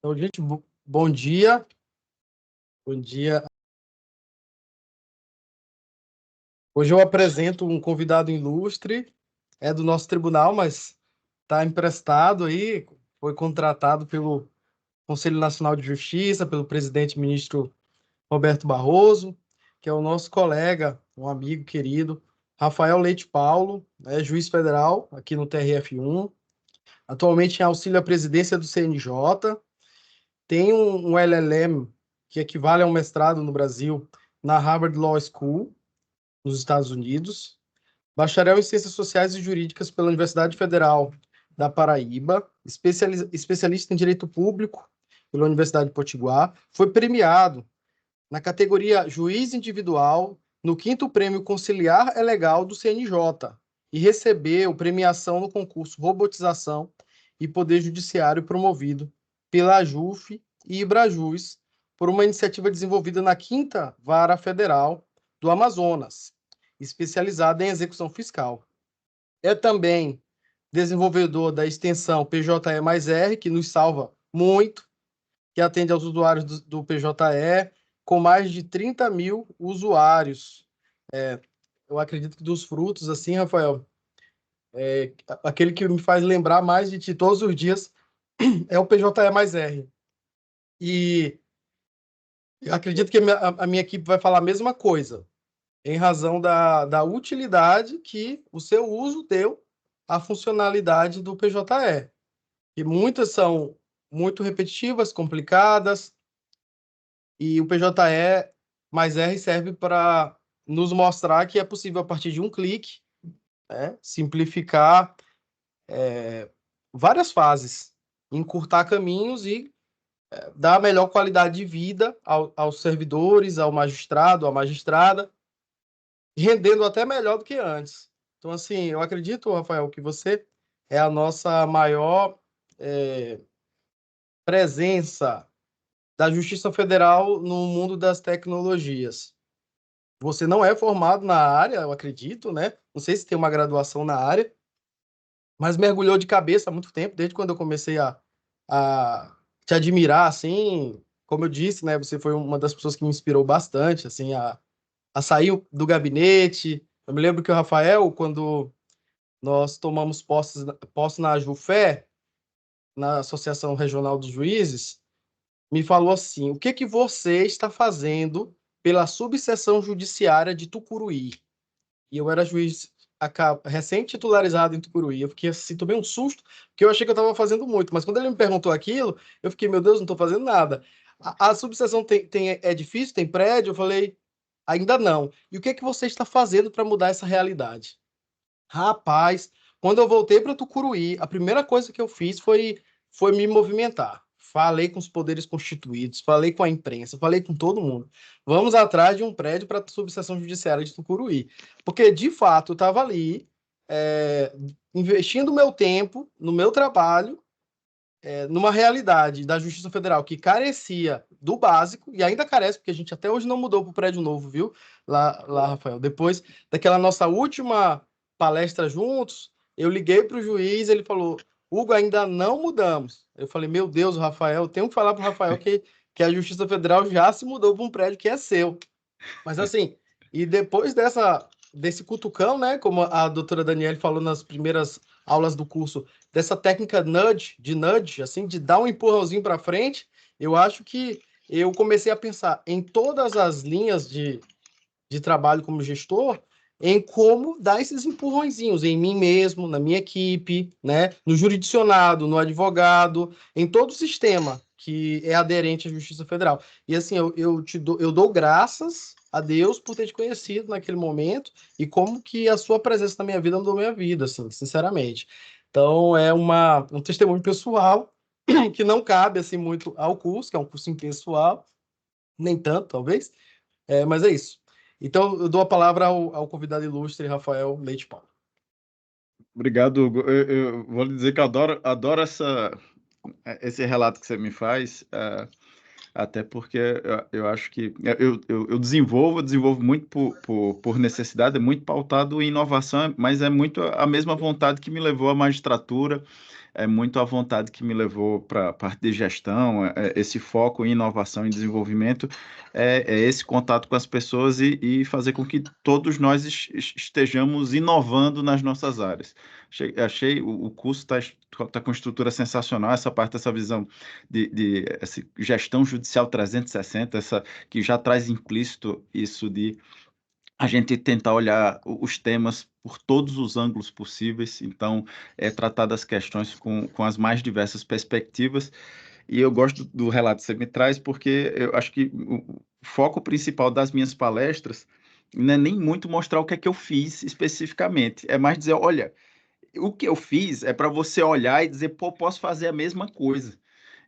Então, gente, bom dia. Bom dia. Hoje eu apresento um convidado ilustre, é do nosso tribunal, mas está emprestado aí, foi contratado pelo Conselho Nacional de Justiça, pelo presidente ministro Roberto Barroso, que é o nosso colega, um amigo querido, Rafael Leite Paulo, juiz federal aqui no TRF1, atualmente em auxílio à presidência do CNJ, tem um LLM que equivale a um mestrado no Brasil na Harvard Law School, nos Estados Unidos, bacharel em Ciências Sociais e Jurídicas pela Universidade Federal da Paraíba, especialista em Direito Público pela Universidade de Potiguar, foi premiado na categoria Juiz Individual no 5º Prêmio Conciliar é Legal do CNJ e recebeu premiação no concurso Robotização e Poder Judiciário promovido pela AJUF e Ibrajus por uma iniciativa desenvolvida na 5ª Vara Federal do Amazonas, especializada em execução fiscal. É também desenvolvedor da extensão PJE mais R, que nos salva muito, que atende aos usuários do PJE, com mais de 30 mil usuários. Eu acredito que dos frutos, assim, Rafael, aquele que me faz lembrar mais de ti todos os dias é o PJE mais R. E eu acredito que a minha equipe vai falar a mesma coisa, em razão da utilidade que o seu uso deu à funcionalidade do PJE. E muitas são muito repetitivas, complicadas, e o PJE mais R serve para nos mostrar que é possível, a partir de um clique, simplificar várias fases, encurtar caminhos e dar a melhor qualidade de vida aos servidores, ao magistrado, à magistrada, rendendo até melhor do que antes. Então, assim, eu acredito, Rafael, que você é a nossa maior presença da Justiça Federal no mundo das tecnologias. Você não é formado na área, eu acredito, né? Não sei se tem uma graduação na área, mas mergulhou de cabeça há muito tempo, desde quando eu comecei a te admirar, assim, como eu disse, né? Você foi uma das pessoas que me inspirou bastante, assim, a sair do gabinete. Eu me lembro que o Rafael, quando nós tomamos posse na AJUFé, na Associação Regional dos Juízes, me falou assim: o que que você está fazendo pela subseção judiciária de Tucuruí? E eu era juiz recém-titularizado em Tucuruí. Eu fiquei assim, tomei um susto, porque eu achei que eu estava fazendo muito. Mas quando ele me perguntou aquilo, eu fiquei, meu Deus, não estou fazendo nada. A subseção é difícil? Tem prédio? Eu falei, ainda não. E o que que você está fazendo para mudar essa realidade? Rapaz, quando eu voltei para Tucuruí, a primeira coisa que eu fiz foi me movimentar. Falei com os poderes constituídos, falei com a imprensa, falei com todo mundo. Vamos atrás de um prédio para a subseção judiciária de Tucuruí. Porque, de fato, eu estava ali, é, investindo meu tempo no meu trabalho, numa realidade da Justiça Federal que carecia do básico, e ainda carece, porque a gente até hoje não mudou para o prédio novo, viu? Lá, Rafael. Depois daquela nossa última palestra juntos, eu liguei para o juiz, ele falou: Hugo, ainda não mudamos. Eu falei: meu Deus, Rafael, eu tenho que falar para o Rafael que a Justiça Federal já se mudou para um prédio que é seu. Mas assim, e depois desse cutucão, né, como a doutora Daniele falou nas primeiras aulas do curso, dessa técnica nudge, assim, de dar um empurrãozinho para frente, eu acho que eu comecei a pensar em todas as linhas de trabalho como gestor, em como dar esses empurrõezinhos em mim mesmo, na minha equipe, né, no jurisdicionado, no advogado, em todo o sistema que é aderente à Justiça Federal. E assim, eu dou graças a Deus por ter te conhecido naquele momento e como que a sua presença na minha vida mudou minha vida, assim, sinceramente. Então, é um testemunho pessoal que não cabe assim muito ao curso, que é um curso impessoal, nem tanto, talvez, mas é isso. Então, eu dou a palavra ao convidado ilustre, Rafael Leite Paulo. Obrigado, Hugo. Eu vou lhe dizer que eu adoro esse relato que você me faz, até porque eu acho que eu desenvolvo muito por necessidade, é muito pautado em inovação, mas é muito a mesma vontade que me levou à magistratura, é muito a vontade que me levou para a parte de gestão, esse foco em inovação e desenvolvimento, é esse contato com as pessoas e fazer com que todos nós estejamos inovando nas nossas áreas. Achei o curso tá com estrutura sensacional, essa parte, essa visão de essa gestão judicial 360, que já traz implícito isso de a gente tentar olhar os temas por todos os ângulos possíveis, então, tratar das questões com as mais diversas perspectivas. E eu gosto do relato que você me traz, porque eu acho que o foco principal das minhas palestras não é nem muito mostrar o que é que eu fiz especificamente, é mais dizer, olha, o que eu fiz é para você olhar e dizer, pô, posso fazer a mesma coisa.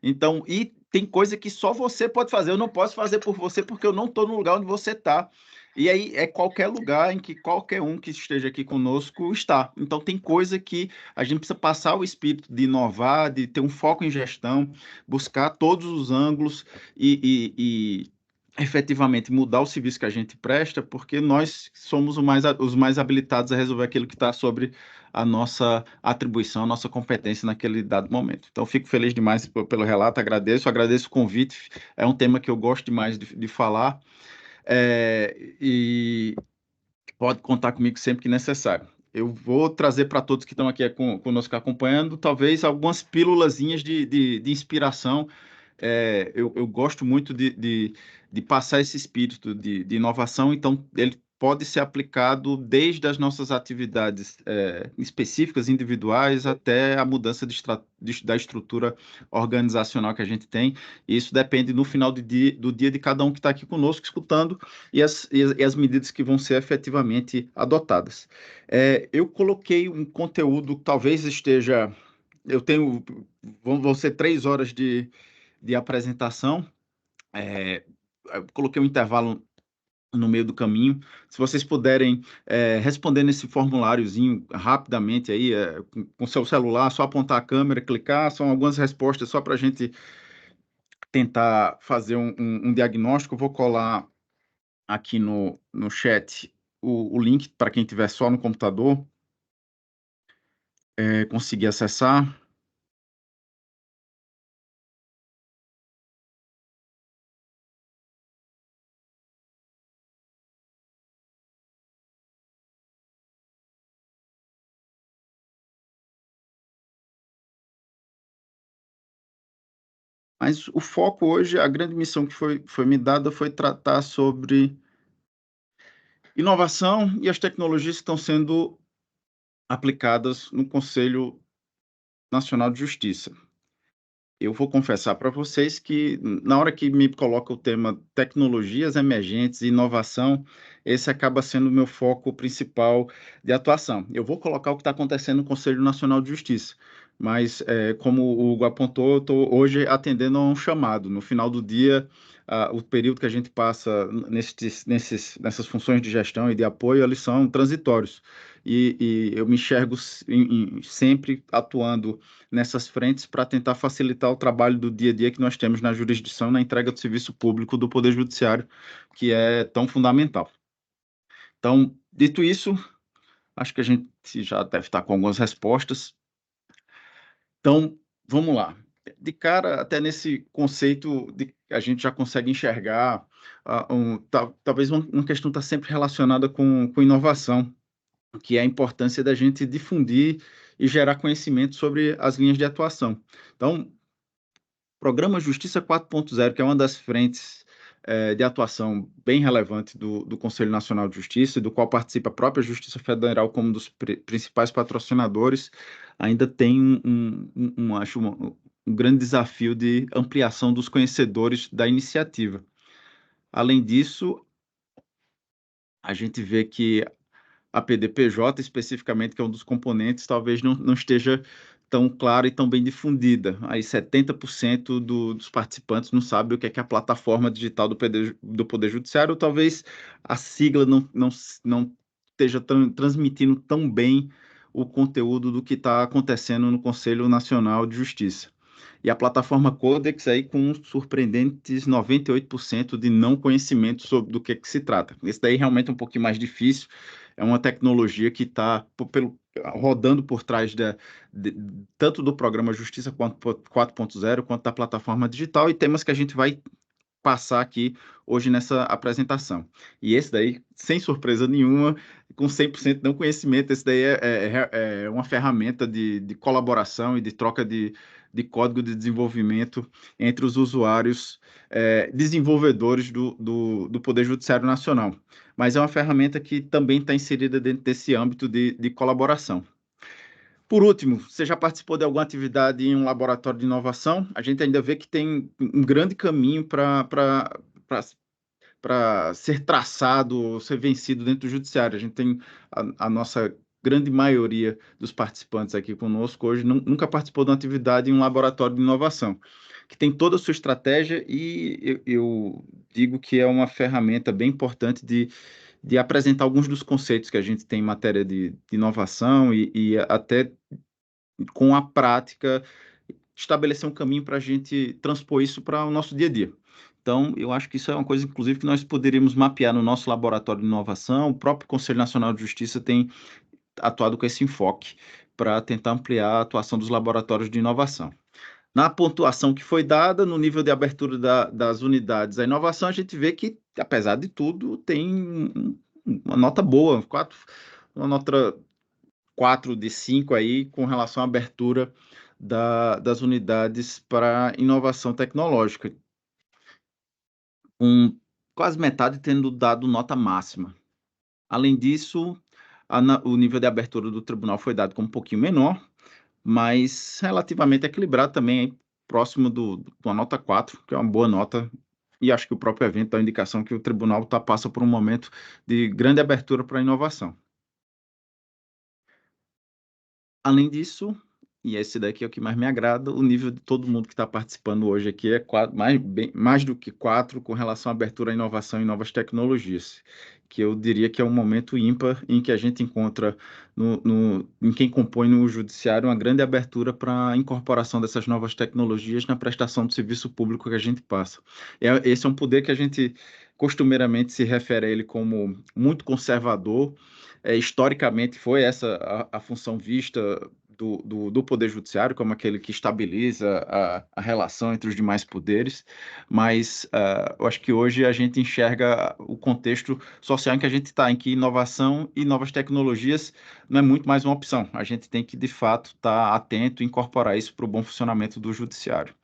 Então, e tem coisa que só você pode fazer, eu não posso fazer por você porque eu não estou no lugar onde você está. E aí é qualquer lugar em que qualquer um que esteja aqui conosco está. Então, tem coisa que a gente precisa passar o espírito de inovar, de ter um foco em gestão, buscar todos os ângulos e efetivamente mudar o serviço que a gente presta, porque nós somos os mais habilitados a resolver aquilo que está sobre a nossa atribuição, a nossa competência naquele dado momento. Então, fico feliz demais pelo relato, agradeço o convite, é um tema que eu gosto demais de falar, e pode contar comigo sempre que necessário. Eu vou trazer para todos que estão aqui conosco acompanhando, talvez algumas pílulazinhas de inspiração. Eu gosto muito de passar esse espírito de inovação, então ele pode ser aplicado desde as nossas atividades específicas, individuais, até a mudança da estrutura organizacional que a gente tem. E isso depende, no final do dia de cada um que está aqui conosco, escutando, e as medidas que vão ser efetivamente adotadas. Eu coloquei um conteúdo, talvez esteja... Eu tenho... Vão ser 3 horas de apresentação. Eu coloquei um intervalo no meio do caminho. Se vocês puderem responder nesse formuláriozinho rapidamente aí, com seu celular, só apontar a câmera, clicar, são algumas respostas só para a gente tentar fazer um diagnóstico. Eu vou colar aqui no chat o link para quem estiver só no computador conseguir acessar. Mas o foco hoje, a grande missão que foi me dada foi tratar sobre inovação e as tecnologias que estão sendo aplicadas no Conselho Nacional de Justiça. Eu vou confessar para vocês que, na hora que me coloca o tema tecnologias emergentes e inovação, esse acaba sendo o meu foco principal de atuação. Eu vou colocar o que está acontecendo no Conselho Nacional de Justiça, mas, como o Hugo apontou, eu estou hoje atendendo a um chamado. No final do dia, o período que a gente passa nessas funções de gestão e de apoio, eles são transitórios. E eu me enxergo sempre atuando nessas frentes para tentar facilitar o trabalho do dia a dia que nós temos na jurisdição, na entrega do serviço público do Poder Judiciário, que é tão fundamental. Então, dito isso, acho que a gente já deve estar com algumas respostas. Então, vamos lá. De cara, até nesse conceito, a gente já consegue enxergar, talvez uma questão está sempre relacionada com inovação, que é a importância da gente difundir e gerar conhecimento sobre as linhas de atuação. Então, Programa Justiça 4.0, que é uma das frentes de atuação bem relevante do Conselho Nacional de Justiça, do qual participa a própria Justiça Federal como um dos principais patrocinadores, ainda tem acho um grande desafio de ampliação dos conhecedores da iniciativa. Além disso, a gente vê que a PDPJ, especificamente, que é um dos componentes, talvez não esteja tão clara e tão bem difundida. Aí 70% dos participantes não sabe o que é a plataforma digital do Poder Judiciário, ou talvez a sigla não esteja transmitindo tão bem o conteúdo do que está acontecendo no Conselho Nacional de Justiça. E a plataforma Codex aí com surpreendentes 98% de não conhecimento sobre do que se trata. Esse daí realmente é um pouquinho mais difícil, é uma tecnologia que está, rodando por trás tanto do programa Justiça 4.0 quanto da plataforma digital, e temas que a gente vai passar aqui hoje nessa apresentação. E esse daí, sem surpresa nenhuma, com 100% de não conhecimento, esse daí é uma ferramenta de colaboração e de troca de código de desenvolvimento entre os usuários desenvolvedores do Poder Judiciário Nacional. Mas é uma ferramenta que também está inserida dentro desse âmbito de colaboração. Por último, você já participou de alguma atividade em um laboratório de inovação? A gente ainda vê que tem um grande caminho para ser traçado, ser vencido dentro do judiciário. A gente tem a nossa grande maioria dos participantes aqui conosco hoje nunca participou de uma atividade em um laboratório de inovação, que tem toda a sua estratégia, e eu digo que é uma ferramenta bem importante de apresentar alguns dos conceitos que a gente tem em matéria de inovação e até com a prática, estabelecer um caminho para a gente transpor isso para o nosso dia a dia. Então, eu acho que isso é uma coisa, inclusive, que nós poderíamos mapear no nosso laboratório de inovação. O próprio Conselho Nacional de Justiça tem atuado com esse enfoque para tentar ampliar a atuação dos laboratórios de inovação. Na pontuação que foi dada, no nível de abertura das unidades, a inovação, a gente vê que, apesar de tudo, tem uma nota boa, uma nota 4 de 5 aí, com relação à abertura das unidades para inovação tecnológica, com quase metade tendo dado nota máxima. Além disso, o nível de abertura do tribunal foi dado como um pouquinho menor, mas relativamente equilibrado também, próximo de uma nota 4, que é uma boa nota, e acho que o próprio evento dá a indicação que o tribunal passa por um momento de grande abertura para a inovação. Além disso, e esse daqui é o que mais me agrada, o nível de todo mundo que está participando hoje aqui é mais do que 4 com relação à abertura à inovação e novas tecnologias, que eu diria que é um momento ímpar em que a gente encontra em quem compõe no judiciário uma grande abertura para a incorporação dessas novas tecnologias na prestação do serviço público que a gente passa. Esse é um poder que a gente costumeiramente se refere a ele como muito conservador. Historicamente foi essa a função vista do Poder Judiciário, como aquele que estabiliza a relação entre os demais poderes, mas eu acho que hoje a gente enxerga o contexto social em que a gente está, em que inovação e novas tecnologias não é muito mais uma opção. A gente tem que, de fato, estar atento e incorporar isso para o bom funcionamento do Judiciário.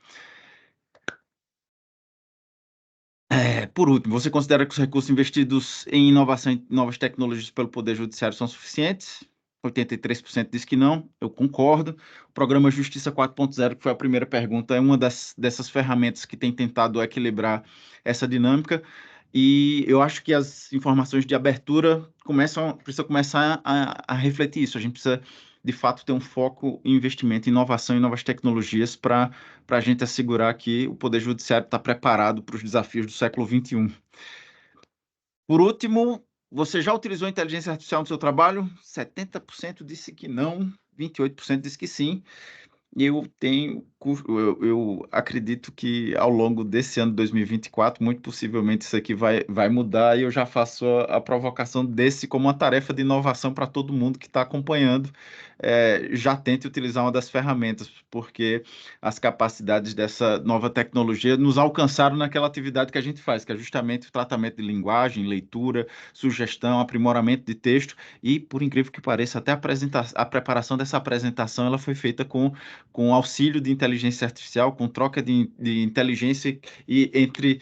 Por último, você considera que os recursos investidos em inovação e novas tecnologias pelo Poder Judiciário são suficientes? 83% diz que não, eu concordo. O programa Justiça 4.0, que foi a primeira pergunta, é uma dessas ferramentas que tem tentado equilibrar essa dinâmica, e eu acho que as informações de abertura precisam começar a refletir isso. A gente precisa, de fato, ter um foco em investimento em inovação e novas tecnologias para a gente assegurar que o Poder Judiciário está preparado para os desafios do século XXI. Por último, você já utilizou inteligência artificial no seu trabalho? 70% disse que não, 28% disse que sim. Eu acredito que ao longo desse ano de 2024, muito possivelmente isso aqui vai mudar, e eu já faço a provocação desse como uma tarefa de inovação para todo mundo que está acompanhando. Já tente utilizar uma das ferramentas, porque as capacidades dessa nova tecnologia nos alcançaram naquela atividade que a gente faz, que é justamente o tratamento de linguagem, leitura, sugestão, aprimoramento de texto, e, por incrível que pareça, até a preparação dessa apresentação ela foi feita com auxílio de inteligência artificial, com troca de inteligência entre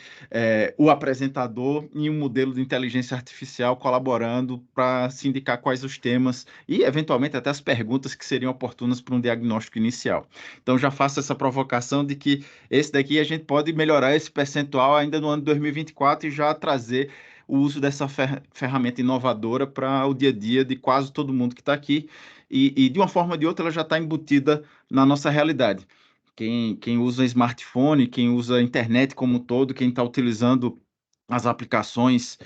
o apresentador e um modelo de inteligência artificial colaborando para se indicar quais os temas e, eventualmente, até as perguntas que seriam oportunas para um diagnóstico inicial. Então, já faço essa provocação de que esse daqui a gente pode melhorar esse percentual ainda no ano de 2024 e já trazer o uso dessa ferramenta inovadora para o dia a dia de quase todo mundo que está aqui. E, de uma forma ou de outra, ela já está embutida na nossa realidade. Quem usa smartphone, quem usa a internet como um todo, quem está utilizando as aplicações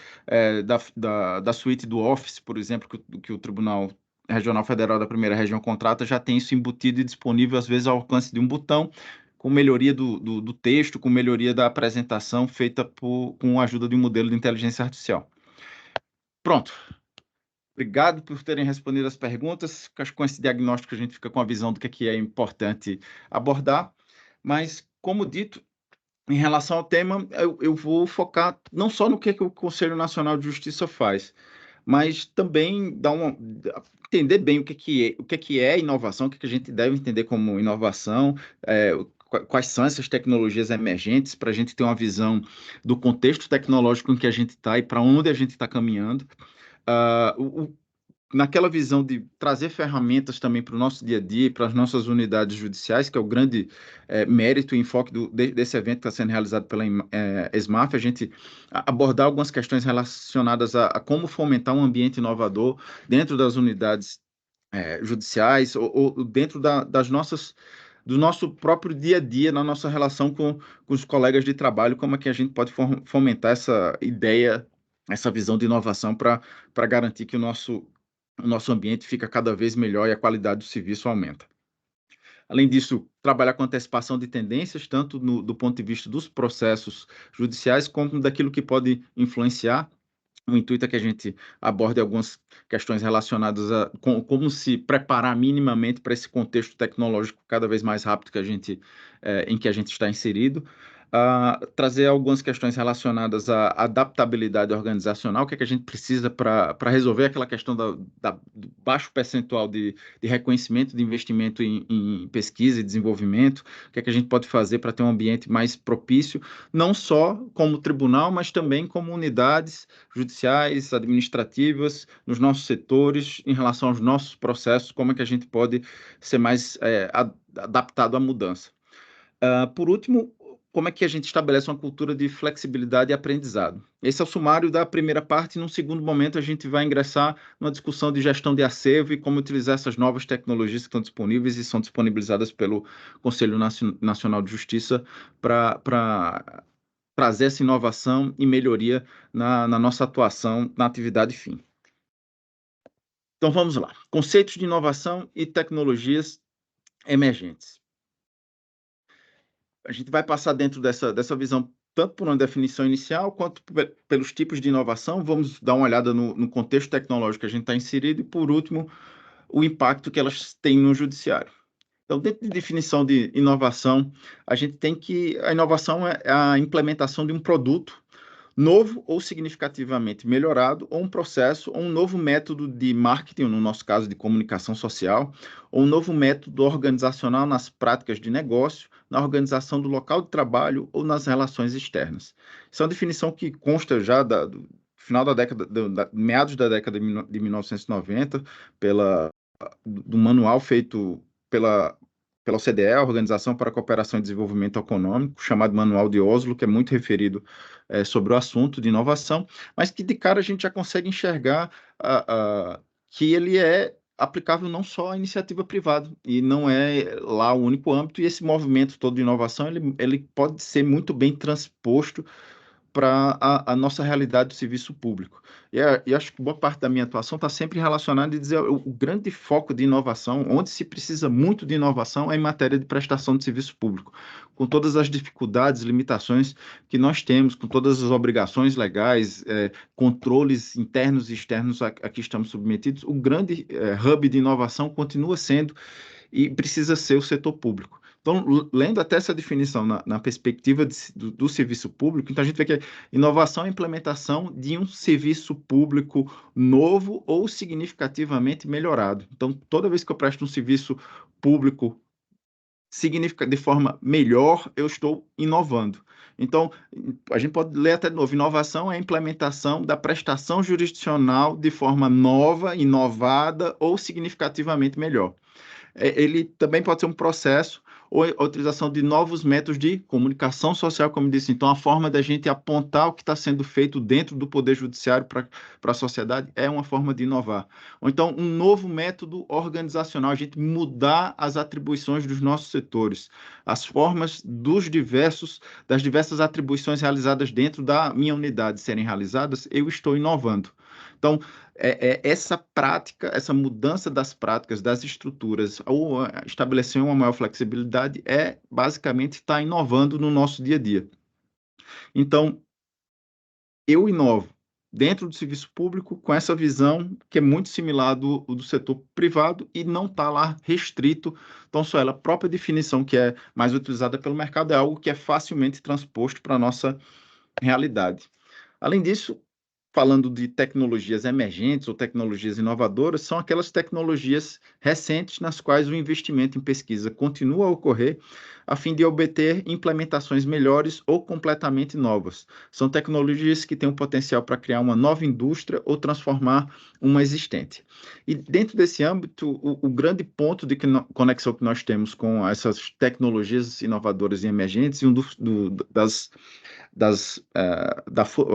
da suíte do Office, por exemplo, que o Tribunal Regional Federal da Primeira Região contrata, já tem isso embutido e disponível, às vezes, ao alcance de um botão, com melhoria do texto, com melhoria da apresentação, feita com a ajuda de um modelo de inteligência artificial. Pronto. Obrigado por terem respondido as perguntas. Acho que com esse diagnóstico a gente fica com a visão do que é importante abordar. Mas, como dito, em relação ao tema, eu vou focar não só no que o Conselho Nacional de Justiça faz, mas também entender bem o que é inovação, o que a gente deve entender como inovação, quais são essas tecnologias emergentes, para a gente ter uma visão do contexto tecnológico em que a gente está e para onde a gente está caminhando. Naquela visão de trazer ferramentas também para o nosso dia a dia, para as nossas unidades judiciais, que é o grande mérito e enfoque desse evento que está sendo realizado pela ESMAF, a gente abordar algumas questões relacionadas a como fomentar um ambiente inovador dentro das unidades judiciais ou dentro do nosso próprio dia a dia, na nossa relação com os colegas de trabalho, como é que a gente pode fomentar essa ideia, essa visão de inovação para garantir que o nosso ambiente fica cada vez melhor e a qualidade do serviço aumenta. Além disso, trabalhar com antecipação de tendências, tanto do ponto de vista dos processos judiciais, como daquilo que pode influenciar. O intuito é que a gente aborde algumas questões relacionadas a como se preparar minimamente para esse contexto tecnológico cada vez mais rápido em que a gente está inserido. Trazer algumas questões relacionadas à adaptabilidade organizacional, o que é que a gente precisa para resolver aquela questão do baixo percentual de reconhecimento de investimento em pesquisa e desenvolvimento, o que é que a gente pode fazer para ter um ambiente mais propício, não só como tribunal, mas também como unidades judiciais, administrativas, nos nossos setores, em relação aos nossos processos, como é que a gente pode ser mais adaptado à mudança. Por último, como é que a gente estabelece uma cultura de flexibilidade e aprendizado? Esse é o sumário da primeira parte, e num segundo momento a gente vai ingressar numa discussão de gestão de acervo e como utilizar essas novas tecnologias que estão disponíveis e são disponibilizadas pelo Conselho Nacional de Justiça para trazer essa inovação e melhoria na nossa atuação na atividade fim. Então vamos lá. Conceitos de inovação e tecnologias emergentes. A gente vai passar dentro dessa visão tanto por uma definição inicial, quanto pelos tipos de inovação. Vamos dar uma olhada no contexto tecnológico que a gente está inserido e, por último, o impacto que elas têm no judiciário. Então, dentro de definição de inovação, a gente tem que a inovação é a implementação de um produto novo ou significativamente melhorado, ou um processo, ou um novo método de marketing, no nosso caso de comunicação social, ou um novo método organizacional nas práticas de negócio, na organização do local de trabalho ou nas relações externas. Isso é uma definição que consta já do final da década, meados da década de 1990, do manual feito pela OCDE, a Organização para a Cooperação e Desenvolvimento Econômico, chamado Manual de Oslo, que é muito referido sobre o assunto de inovação, mas que de cara a gente já consegue enxergar que ele é aplicável não só à iniciativa privada, e não é lá o único âmbito, e esse movimento todo de inovação, ele pode ser muito bem transposto para a nossa realidade do serviço público. E acho que boa parte da minha atuação está sempre relacionada a dizer o grande foco de inovação, onde se precisa muito de inovação, é em matéria de prestação de serviço público, com todas as dificuldades, limitações que nós temos, com todas as obrigações legais, controles internos e externos a que estamos submetidos, o grande hub de inovação continua sendo e precisa ser o setor público. Então, lendo até essa definição na perspectiva do serviço público, então a gente vê que inovação é a implementação de um serviço público novo ou significativamente melhorado. Então, toda vez que eu presto um serviço público de forma melhor, eu estou inovando. Então, a gente pode ler até de novo, inovação é a implementação da prestação jurisdicional de forma nova, inovada ou significativamente melhor. Ele também pode ser um processo ou a utilização de novos métodos de comunicação social, como disse. Então, a forma da gente apontar o que está sendo feito dentro do Poder Judiciário para a sociedade é uma forma de inovar. Ou então, um novo método organizacional, a gente mudar as atribuições dos nossos setores, as formas das diversas atribuições realizadas dentro da minha unidade serem realizadas, eu estou inovando. Então, essa prática, essa mudança das práticas, das estruturas, ou estabelecer uma maior flexibilidade, basicamente estar inovando no nosso dia a dia. Então, eu inovo dentro do serviço público com essa visão que é muito similar do setor privado e não está lá restrito, então só ela, a própria definição que é mais utilizada pelo mercado é algo que é facilmente transposto para a nossa realidade. Além disso, falando de tecnologias emergentes ou tecnologias inovadoras, são aquelas tecnologias recentes nas quais o investimento em pesquisa continua a ocorrer a fim de obter implementações melhores ou completamente novas. São tecnologias que têm o potencial para criar uma nova indústria ou transformar uma existente. E dentro desse âmbito, o grande ponto de conexão que nós temos com essas tecnologias inovadoras e emergentes, e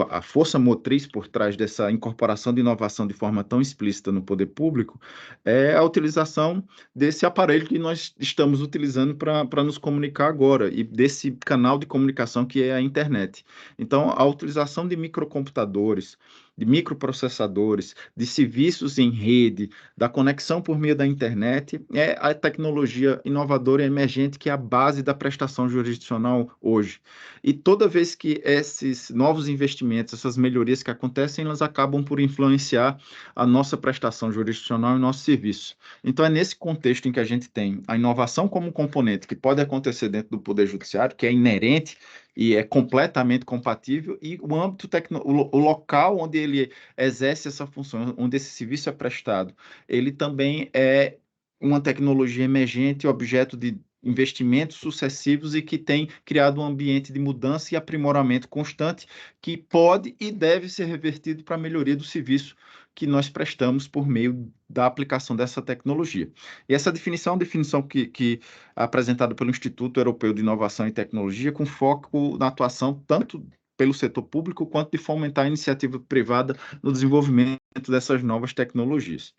a força motriz por trás dessa incorporação de inovação de forma tão explícita no poder público é a utilização desse aparelho que nós estamos utilizando para nos comunicar agora e desse canal de comunicação que é a internet. Então, a utilização de microcomputadores, de microprocessadores, de serviços em rede, da conexão por meio da internet, é a tecnologia inovadora e emergente que é a base da prestação jurisdicional hoje. E toda vez que esses novos investimentos, essas melhorias que acontecem, elas acabam por influenciar a nossa prestação jurisdicional e nosso serviço. Então, é nesse contexto em que a gente tem a inovação como componente que pode acontecer dentro do Poder Judiciário, que é inerente e é completamente compatível, e o âmbito o local onde ele exerce essa função, onde esse serviço é prestado, ele também é uma tecnologia emergente, objeto de investimentos sucessivos e que tem criado um ambiente de mudança e aprimoramento constante que pode e deve ser revertido para a melhoria do serviço que nós prestamos por meio da aplicação dessa tecnologia. E essa definição é uma definição que é apresentada pelo Instituto Europeu de Inovação e Tecnologia, com foco na atuação tanto pelo setor público quanto de fomentar a iniciativa privada no desenvolvimento dessas novas tecnologias.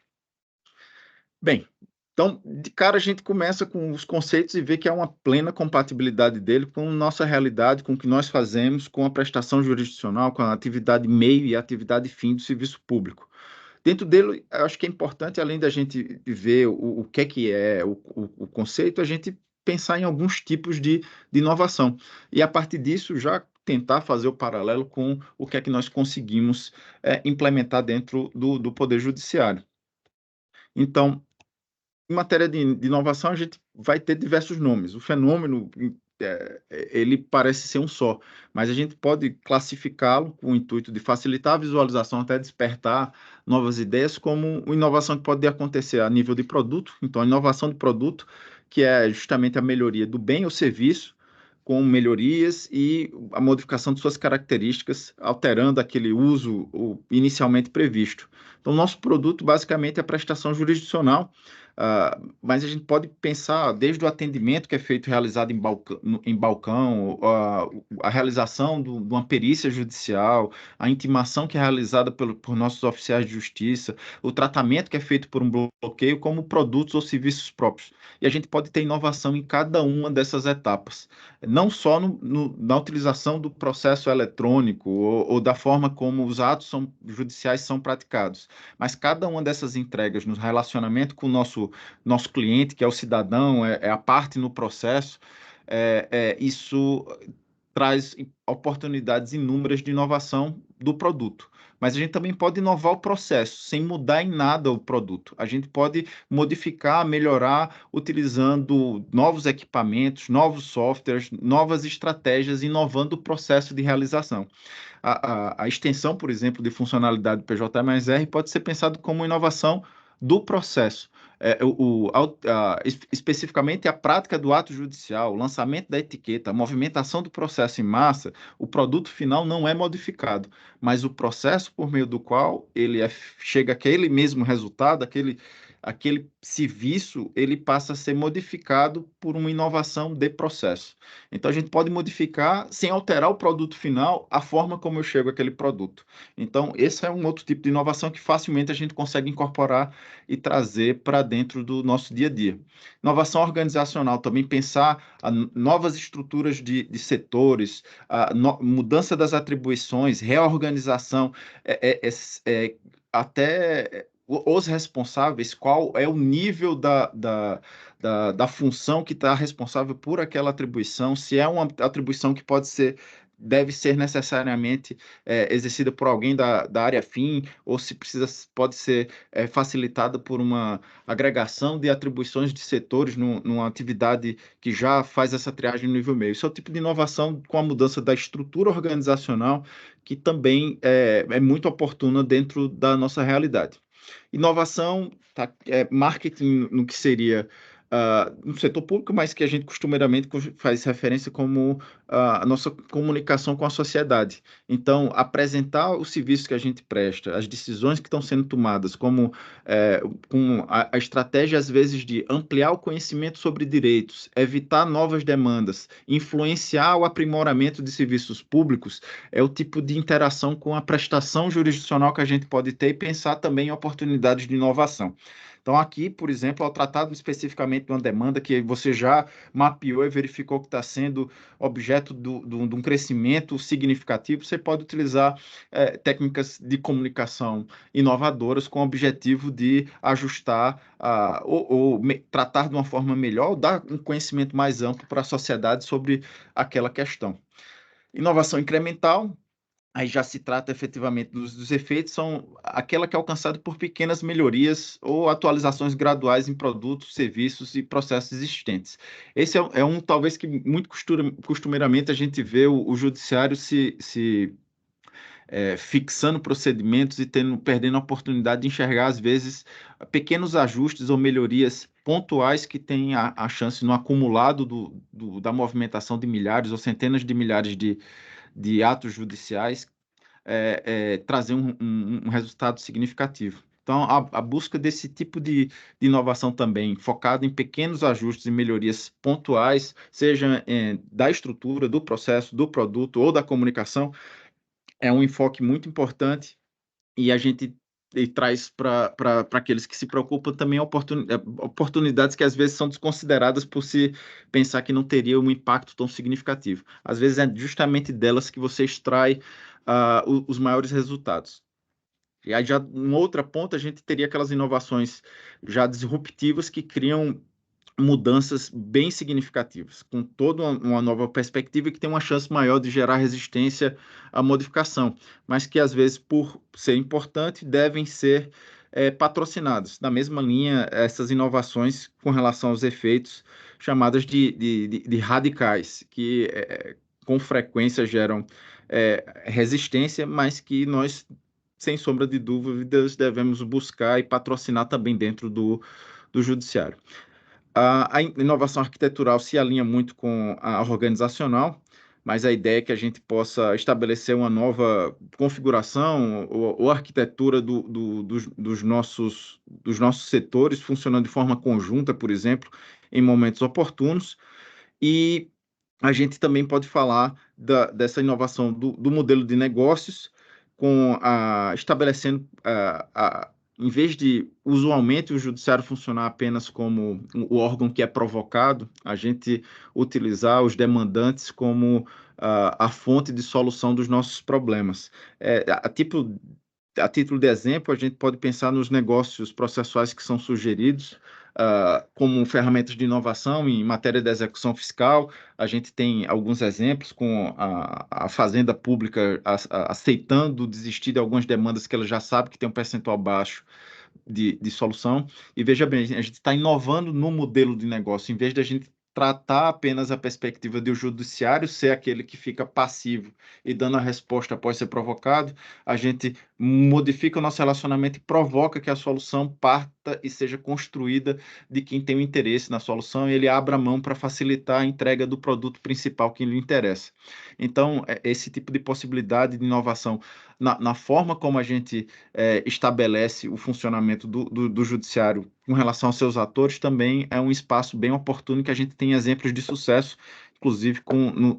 Bem, então, de cara, a gente começa com os conceitos e vê que há uma plena compatibilidade dele com nossa realidade, com o que nós fazemos, com a prestação jurisdicional, com a atividade meio e a atividade fim do serviço público. Dentro dele, eu acho que é importante, além da gente ver o que é o conceito, a gente pensar em alguns tipos de inovação. E, a partir disso, já tentar fazer o paralelo com o que é que nós conseguimos implementar dentro do Poder Judiciário. Então, em matéria de inovação, a gente vai ter diversos nomes. O fenômeno, ele parece ser um só, mas a gente pode classificá-lo com o intuito de facilitar a visualização, até despertar novas ideias, como uma inovação que pode acontecer a nível de produto. Então, a inovação de produto, que é justamente a melhoria do bem ou serviço, com melhorias e a modificação de suas características, alterando aquele uso inicialmente previsto. Então, nosso produto, basicamente, é a prestação jurisdicional, mas a gente pode pensar desde o atendimento que é feito, realizado em balcão, a realização de uma perícia judicial, a intimação que é realizada por nossos oficiais de justiça, o tratamento que é feito por um bloqueio, como produtos ou serviços próprios. E a gente pode ter inovação em cada uma dessas etapas, não só na utilização do processo eletrônico ou da forma como os atos judiciais são praticados, mas cada uma dessas entregas no relacionamento com o nosso cliente, que é o cidadão, é a parte no processo, isso traz oportunidades inúmeras de inovação do produto. Mas a gente também pode inovar o processo, sem mudar em nada o produto. A gente pode modificar, melhorar, utilizando novos equipamentos, novos softwares, novas estratégias, inovando o processo de realização. A extensão, por exemplo, de funcionalidade do PJ mais R pode ser pensado como inovação do processo. Especificamente a prática do ato judicial, o lançamento da etiqueta, a movimentação do processo em massa, o produto final não é modificado, mas o processo por meio do qual ele chega àquele mesmo resultado, aquele serviço, ele passa a ser modificado por uma inovação de processo. Então, a gente pode modificar, sem alterar o produto final, a forma como eu chego àquele produto. Então, esse é um outro tipo de inovação que facilmente a gente consegue incorporar e trazer para dentro do nosso dia a dia. Inovação organizacional, também pensar novas estruturas de setores, mudança das atribuições, reorganização, até os responsáveis, qual é o nível da função que está responsável por aquela atribuição, se é uma atribuição que pode ser deve ser necessariamente exercida por alguém da área fim, ou se pode ser facilitada por uma agregação de atribuições de setores numa atividade que já faz essa triagem no nível meio. Isso é o tipo de inovação com a mudança da estrutura organizacional que também é muito oportuna dentro da nossa realidade. Inovação, marketing no que seria no setor público, mas que a gente costumeiramente faz referência como a nossa comunicação com a sociedade. Então, apresentar os serviços que a gente presta, as decisões que estão sendo tomadas, como com a estratégia, às vezes, de ampliar o conhecimento sobre direitos, evitar novas demandas, influenciar o aprimoramento de serviços públicos, é o tipo de interação com a prestação jurisdicional que a gente pode ter e pensar também em oportunidades de inovação. Então, aqui, por exemplo, ao tratado especificamente de uma demanda que você já mapeou e verificou que está sendo objeto de um crescimento significativo, você pode utilizar técnicas de comunicação inovadoras com o objetivo de ajustar ou tratar de uma forma melhor, dar um conhecimento mais amplo para a sociedade sobre aquela questão. Inovação incremental, aí já se trata efetivamente dos efeitos, são aquela que é alcançada por pequenas melhorias ou atualizações graduais em produtos, serviços e processos existentes. Esse é um talvez que muito costumeiramente a gente vê o judiciário se fixando procedimentos e perdendo a oportunidade de enxergar, às vezes, pequenos ajustes ou melhorias pontuais que têm a chance, no acumulado da movimentação de milhares ou centenas de milhares de atos judiciais, trazer um resultado significativo. Então, a busca desse tipo de inovação também, focada em pequenos ajustes e melhorias pontuais, seja da estrutura, do processo, do produto ou da comunicação, é um enfoque muito importante e a gente traz para aqueles que se preocupam também oportunidades que às vezes são desconsideradas por se pensar que não teria um impacto tão significativo. Às vezes é justamente delas que você extrai os maiores resultados. E aí já, em outra ponta, a gente teria aquelas inovações já disruptivas que criam mudanças bem significativas, com toda uma nova perspectiva que tem uma chance maior de gerar resistência à modificação, mas que às vezes, por ser importante, devem ser patrocinadas. Na mesma linha, essas inovações com relação aos efeitos chamadas de radicais, que com frequência geram resistência, mas que nós, sem sombra de dúvidas, devemos buscar e patrocinar também dentro do judiciário. A inovação arquitetural se alinha muito com a organizacional, mas a ideia é que a gente possa estabelecer uma nova configuração ou arquitetura dos nossos setores, funcionando de forma conjunta, por exemplo, em momentos oportunos. E a gente também pode falar dessa inovação do modelo de negócios, estabelecendo em vez de usualmente o judiciário funcionar apenas como o órgão que é provocado, a gente utilizar os demandantes como a fonte de solução dos nossos problemas. A título de exemplo, a gente pode pensar nos negócios processuais que são sugeridos como ferramentas de inovação em matéria de execução fiscal. A gente tem alguns exemplos com a Fazenda Pública aceitando desistir de algumas demandas que ela já sabe que tem um percentual baixo de solução. E veja bem, a gente está inovando no modelo de negócio, em vez de a gente tratar apenas a perspectiva de o judiciário ser aquele que fica passivo e dando a resposta após ser provocado, a gente modifica o nosso relacionamento e provoca que a solução parta e seja construída de quem tem o interesse na solução e ele abra a mão para facilitar a entrega do produto principal que lhe interessa. Então, esse tipo de possibilidade de inovação na forma como a gente estabelece o funcionamento do judiciário com relação aos seus atores também é um espaço bem oportuno que a gente tem exemplos de sucesso, inclusive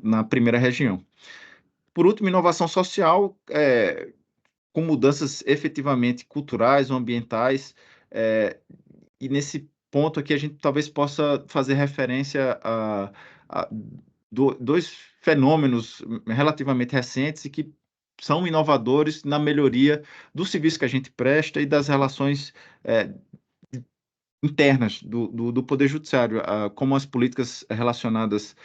na primeira região. Por último, inovação social, com mudanças efetivamente culturais ou ambientais, e nesse ponto aqui a gente talvez possa fazer referência a dois fenômenos relativamente recentes e que são inovadores na melhoria do serviço que a gente presta e das relações internas do Poder Judiciário, como as políticas relacionadas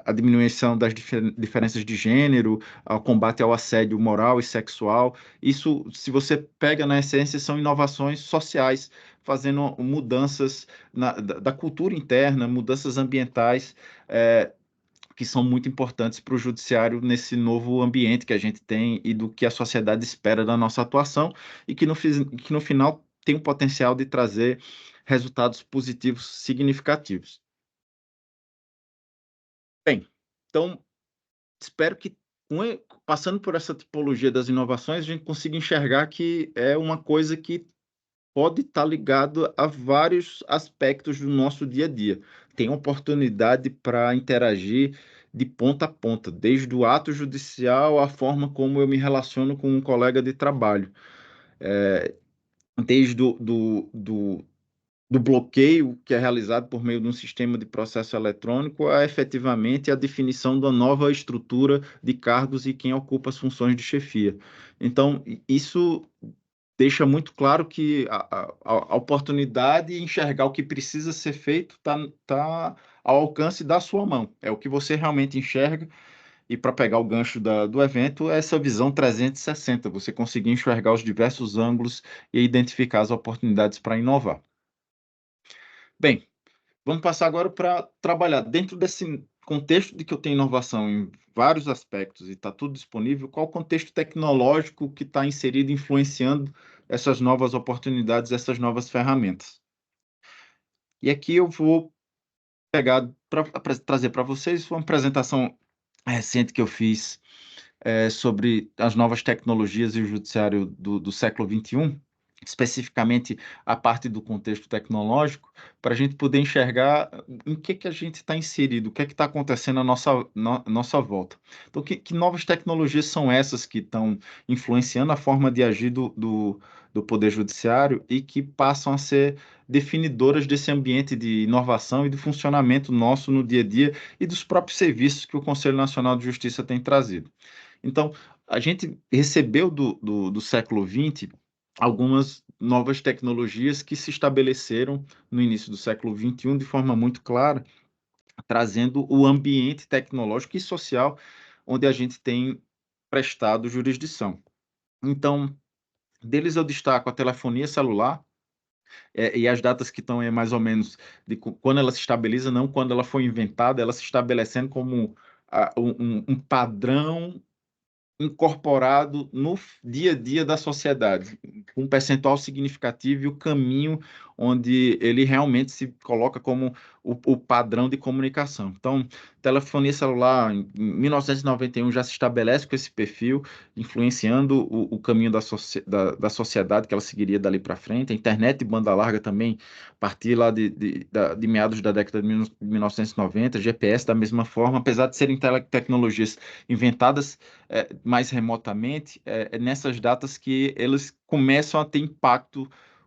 a diminuição das diferenças de gênero, ao combate ao assédio moral e sexual. Isso, se você pega na essência, são inovações sociais, fazendo mudanças da cultura interna, mudanças ambientais, que são muito importantes para o judiciário nesse novo ambiente que a gente tem e do que a sociedade espera da nossa atuação e que no final tem o potencial de trazer resultados positivos significativos. Bem, então espero que passando por essa tipologia das inovações, a gente consiga enxergar que é uma coisa que pode estar ligado a vários aspectos do nosso dia a dia. Tem oportunidade para interagir de ponta a ponta, desde o ato judicial à forma como eu me relaciono com um colega de trabalho, desde do bloqueio que é realizado por meio de um sistema de processo eletrônico a efetivamente a definição da nova estrutura de cargos e quem ocupa as funções de chefia. Então, isso deixa muito claro que a oportunidade de enxergar o que precisa ser feito está ao alcance da sua mão. É o que você realmente enxerga. E para pegar o gancho do evento, é essa visão 360, você conseguir enxergar os diversos ângulos e identificar as oportunidades para inovar. Bem, vamos passar agora para trabalhar dentro desse contexto de que eu tenho inovação em vários aspectos e está tudo disponível, qual o contexto tecnológico que está inserido, influenciando essas novas oportunidades, essas novas ferramentas. E aqui eu vou pegar para trazer para vocês uma apresentação recente que eu fiz sobre as novas tecnologias e o judiciário do século XXI, especificamente a parte do contexto tecnológico, para a gente poder enxergar em que a gente está inserido, o que é que está acontecendo à nossa volta. Então, que novas tecnologias são essas que estão influenciando a forma de agir do Poder Judiciário e que passam a ser definidoras desse ambiente de inovação e de funcionamento nosso no dia a dia e dos próprios serviços que o Conselho Nacional de Justiça tem trazido. Então, a gente recebeu do século XX algumas novas tecnologias que se estabeleceram no início do século XXI de forma muito clara, trazendo o ambiente tecnológico e social onde a gente tem prestado jurisdição. Então, deles eu destaco a telefonia celular, e as datas que estão mais ou menos de quando ela se estabiliza, não quando ela foi inventada, ela se estabelecendo como um padrão incorporado no dia a dia da sociedade, com um percentual significativo e o caminho onde ele realmente se coloca como o padrão de comunicação. Então, telefonia celular, em 1991, já se estabelece com esse perfil, influenciando o caminho da sociedade que ela seguiria dali para frente. A internet de banda larga também, a partir lá de meados da década de 1990, GPS da mesma forma, apesar de serem tecnologias inventadas mais remotamente, nessas datas que eles começam a ter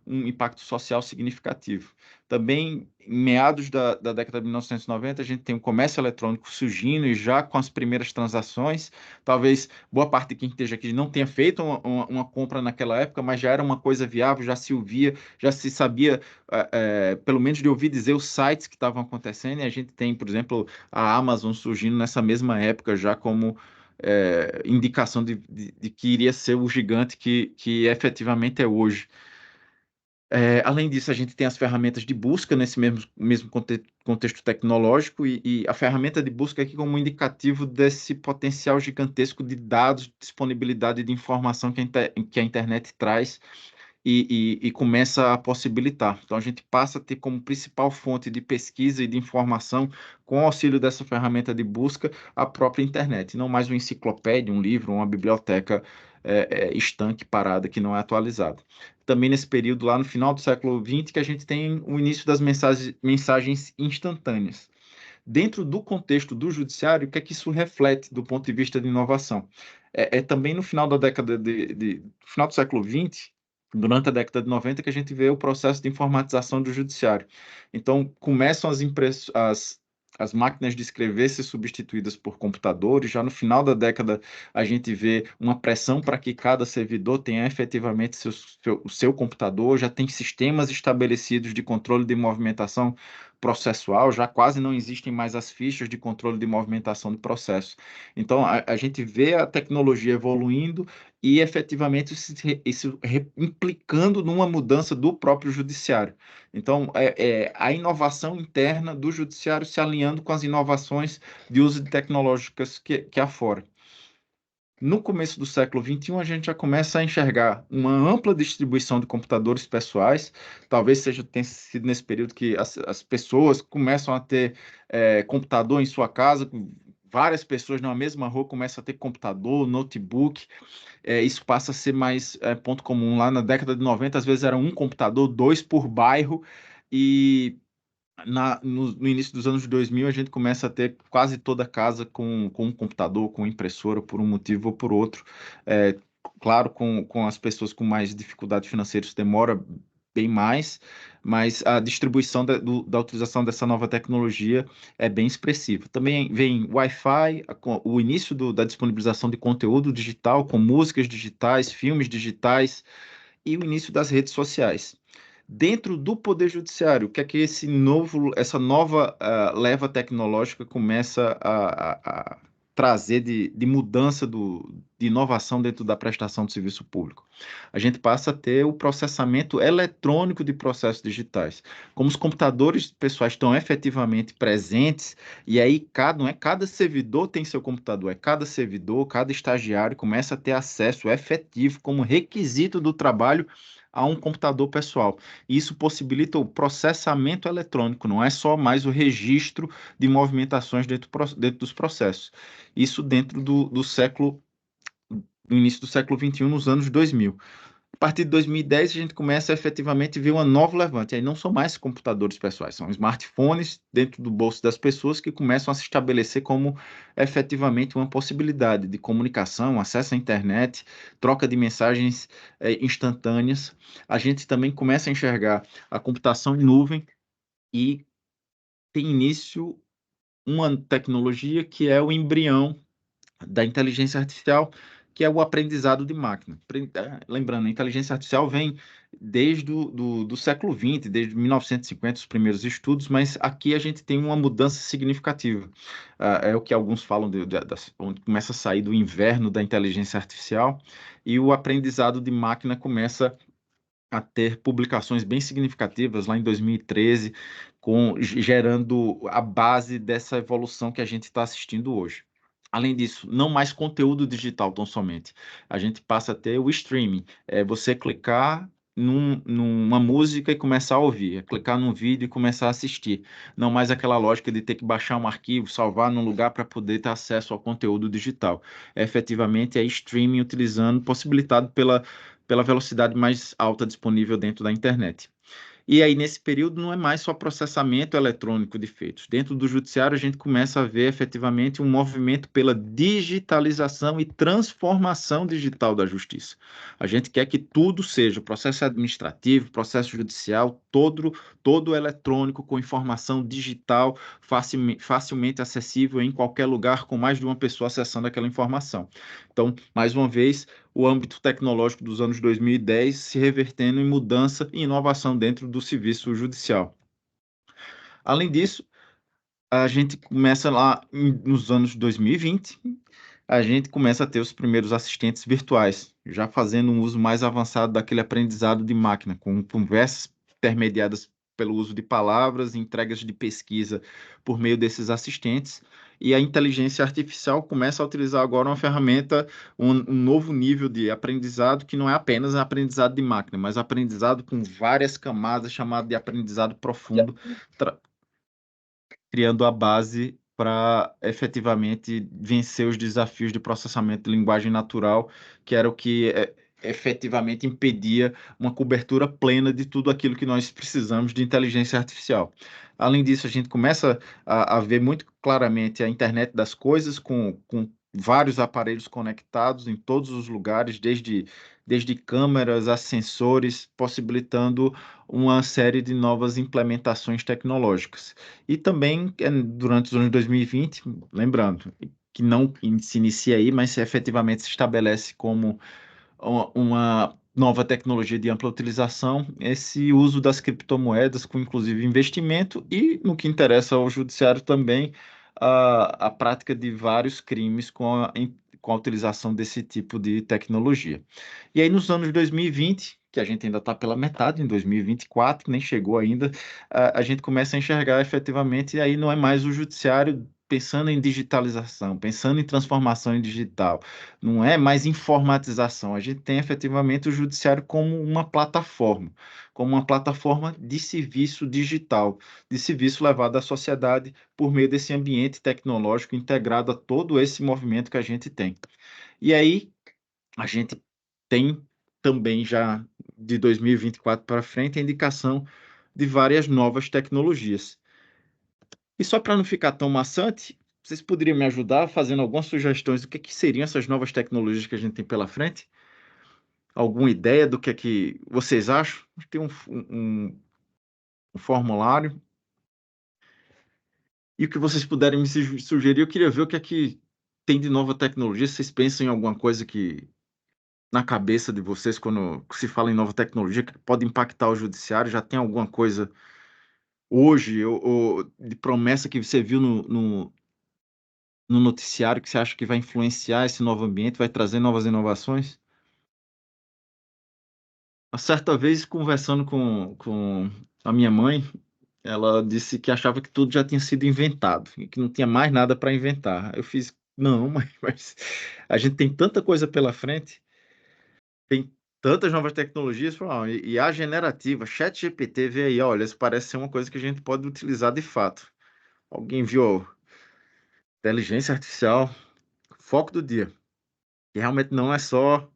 um impacto social significativo. Também, em meados da década de 1990, a gente tem o comércio eletrônico surgindo e já com as primeiras transações. Talvez boa parte de quem esteja aqui não tenha feito uma compra naquela época, mas já era uma coisa viável, já se ouvia, já se sabia, pelo menos de ouvir dizer os sites que estavam acontecendo. E a gente tem, por exemplo, a Amazon surgindo nessa mesma época já como indicação de que iria ser o gigante que efetivamente é hoje. Além disso, a gente tem as ferramentas de busca nesse mesmo contexto tecnológico e a ferramenta de busca aqui como indicativo desse potencial gigantesco de dados, disponibilidade de informação que a internet traz e começa a possibilitar. Então, a gente passa a ter como principal fonte de pesquisa e de informação, com o auxílio dessa ferramenta de busca, a própria internet, não mais uma enciclopédia, um livro, uma biblioteca estanque, parada, que não é atualizada. Também nesse período, lá no final do século XX, que a gente tem o início das mensagens instantâneas. Dentro do contexto do judiciário, o que é que isso reflete do ponto de vista de inovação? Também no final da década final do século XX, durante a década de 90, que a gente vê o processo de informatização do judiciário. Então, começam as máquinas de escrever ser substituídas por computadores. Já no final da década, a gente vê uma pressão para que cada servidor tenha efetivamente o seu computador, já tem sistemas estabelecidos de controle de movimentação processual, já quase não existem mais as fichas de controle de movimentação do processo. Então, a gente vê a tecnologia evoluindo e efetivamente isso implicando numa mudança do próprio judiciário. Então, a inovação interna do judiciário se alinhando com as inovações de uso de tecnológicas que há fora. No começo do século XXI, a gente já começa a enxergar uma ampla distribuição de computadores pessoais. Talvez tenha sido nesse período que as pessoas começam a ter computador em sua casa. Várias pessoas na mesma rua começam a ter computador, notebook. Isso passa a ser mais ponto comum. Lá na década de 90, às vezes era um computador, dois por bairro. E no início dos anos 2000, a gente começa a ter quase toda casa com um computador, com impressora, por um motivo ou por outro. É, claro, com as pessoas com mais dificuldades financeiras demora bem mais, mas a distribuição da utilização dessa nova tecnologia é bem expressiva. Também vem Wi-Fi, o início da disponibilização de conteúdo digital, com músicas digitais, filmes digitais, e o início das redes sociais. Dentro do Poder Judiciário, o que é que essa nova leva tecnológica começa a trazer de mudança, de inovação dentro da prestação de serviço público? A gente passa a ter o processamento eletrônico de processos digitais. Como os computadores pessoais estão efetivamente presentes, e aí não é cada servidor tem seu computador, é cada servidor, cada estagiário começa a ter acesso efetivo como requisito do trabalho a um computador pessoal. Isso possibilita o processamento eletrônico, não é só mais o registro de movimentações dentro dos processos. Isso dentro do início do século XXI, nos anos 2000. A partir de 2010, a gente começa a efetivamente ver uma nova levante. Aí não são mais computadores pessoais, são smartphones dentro do bolso das pessoas que começam a se estabelecer como efetivamente uma possibilidade de comunicação, acesso à internet, troca de mensagens instantâneas. A gente também começa a enxergar a computação em nuvem e tem início uma tecnologia que é o embrião da inteligência artificial, que é o aprendizado de máquina. Lembrando, a inteligência artificial vem desde do século XX, desde 1950, os primeiros estudos, mas aqui a gente tem uma mudança significativa. É o que alguns falam onde começa a sair do inverno da inteligência artificial e o aprendizado de máquina começa a ter publicações bem significativas lá em 2013, gerando a base dessa evolução que a gente está assistindo hoje. Além disso, não mais conteúdo digital tão somente. A gente passa a ter o streaming. É você clicar numa música e começar a ouvir, é clicar num vídeo e começar a assistir. Não mais aquela lógica de ter que baixar um arquivo, salvar num lugar para poder ter acesso ao conteúdo digital. Efetivamente, é streaming possibilitado pela velocidade mais alta disponível dentro da internet. E aí, nesse período, não é mais só processamento eletrônico de feitos. Dentro do judiciário, a gente começa a ver efetivamente um movimento pela digitalização e transformação digital da justiça. A gente quer que tudo seja processo administrativo, processo judicial, todo eletrônico, com informação digital, facilmente acessível em qualquer lugar, com mais de uma pessoa acessando aquela informação. Então, mais uma vez, o âmbito tecnológico dos anos 2010 se revertendo em mudança e inovação dentro do serviço judicial. Além disso, a gente começa lá nos anos 2020, a gente começa a ter os primeiros assistentes virtuais, já fazendo um uso mais avançado daquele aprendizado de máquina, com conversas intermediadas pelo uso de palavras, entregas de pesquisa por meio desses assistentes, e a inteligência artificial começa a utilizar agora uma ferramenta, um novo nível de aprendizado, que não é apenas aprendizado de máquina, mas aprendizado com várias camadas, chamado de aprendizado profundo, criando a base para efetivamente vencer os desafios de processamento de linguagem natural, que era o que efetivamente impedia uma cobertura plena de tudo aquilo que nós precisamos de inteligência artificial. Além disso, a gente começa a ver muito claramente a internet das coisas com vários aparelhos conectados em todos os lugares, desde câmeras a sensores, possibilitando uma série de novas implementações tecnológicas. E também, durante os anos 2020, lembrando, que não se inicia aí, mas efetivamente se estabelece como nova tecnologia de ampla utilização, esse uso das criptomoedas com inclusive investimento e, no que interessa ao judiciário também, a prática de vários crimes com a utilização desse tipo de tecnologia. E aí, nos anos 2020, que a gente ainda está pela metade, em 2024, nem chegou ainda, a gente começa a enxergar efetivamente, e aí não é mais o judiciário pensando em digitalização, pensando em transformação em digital, não é mais informatização, a gente tem efetivamente o judiciário como uma plataforma de serviço digital, de serviço levado à sociedade por meio desse ambiente tecnológico integrado a todo esse movimento que a gente tem. E aí, a gente tem também já de 2024 para frente a indicação de várias novas tecnologias. E só para não ficar tão maçante, vocês poderiam me ajudar fazendo algumas sugestões do que seriam essas novas tecnologias que a gente tem pela frente? Alguma ideia do que é que vocês acham? Tem um formulário. E o que vocês puderem me sugerir, eu queria ver o que é que tem de nova tecnologia. Vocês pensam em alguma coisa que na cabeça de vocês quando se fala em nova tecnologia que pode impactar o judiciário? Já tem alguma coisa hoje ou de promessa que você viu no noticiário que você acha que vai influenciar esse novo ambiente, vai trazer novas inovações? Uma certa vez, conversando com a minha mãe, ela disse que achava que tudo já tinha sido inventado e que não tinha mais nada para inventar. Eu fiz, não, mas a gente tem tanta coisa pela frente, tem tantas novas tecnologias, falou, e a generativa, ChatGPT, vê aí, olha, isso parece ser uma coisa que a gente pode utilizar de fato. Alguém viu inteligência artificial, foco do dia, que realmente não é só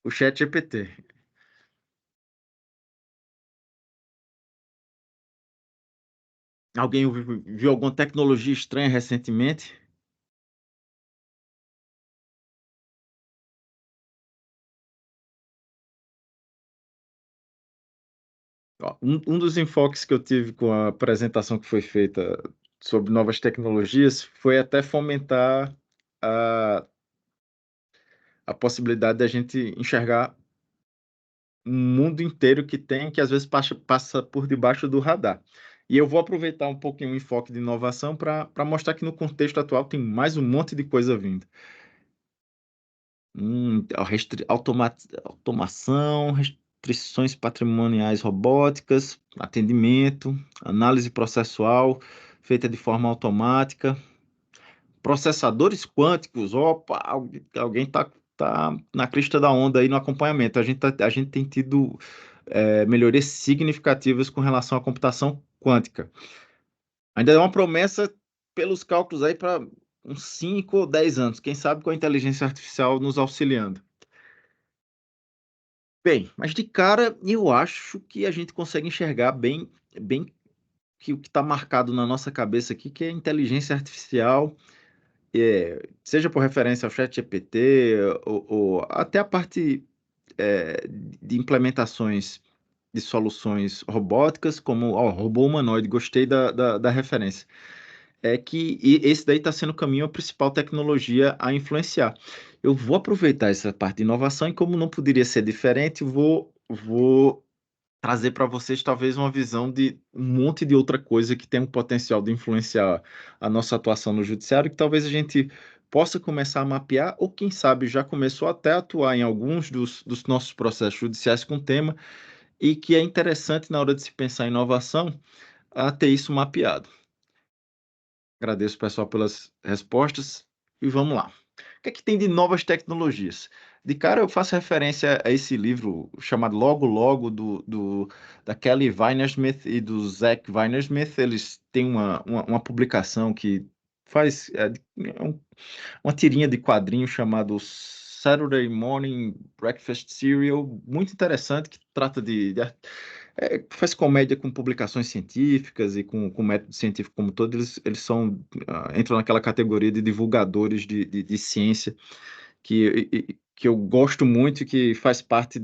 o ChatGPT. Alguém viu alguma tecnologia estranha recentemente? Ó, um dos enfoques que eu tive com a apresentação que foi feita sobre novas tecnologias foi até fomentar a, a possibilidade da gente enxergar um mundo inteiro que tem, que às vezes passa por debaixo do radar. E eu vou aproveitar um pouquinho o enfoque de inovação para mostrar que no contexto atual tem mais um monte de coisa vindo. Automação, restrições patrimoniais robóticas, atendimento, análise processual feita de forma automática, processadores quânticos. Opa, alguém tá na crista da onda aí no acompanhamento. A gente tem tido melhorias significativas com relação à computação quântica. Ainda é uma promessa pelos cálculos aí para uns 5 ou 10 anos, quem sabe com a inteligência artificial nos auxiliando. Bem, mas de cara eu acho que a gente consegue enxergar bem que o que está marcado na nossa cabeça aqui, que é a inteligência artificial, seja por referência ao ChatGPT ou até a parte de implementações de soluções robóticas, como o robô humanoide, gostei da referência. É que esse daí está sendo o caminho, a principal tecnologia a influenciar. Eu vou aproveitar essa parte de inovação e, como não poderia ser diferente, vou trazer para vocês talvez uma visão de um monte de outra coisa que tem um potencial de influenciar a nossa atuação no judiciário, que talvez a gente possa começar a mapear, ou quem sabe já começou até a atuar em alguns dos nossos processos judiciais com o tema, e que é interessante na hora de se pensar em inovação, a ter isso mapeado. Agradeço, pessoal, pelas respostas e vamos lá. O que é que tem de novas tecnologias? De cara, eu faço referência a esse livro chamado Logo Logo, da Kelly Weinersmith e do Zach Weinersmith. Eles têm uma publicação que faz uma tirinha de quadrinho chamado Saturday Morning Breakfast Cereal, muito interessante, que trata faz comédia com publicações científicas e com método científico como todo, eles entram naquela categoria de divulgadores de ciência que eu gosto muito e que faz parte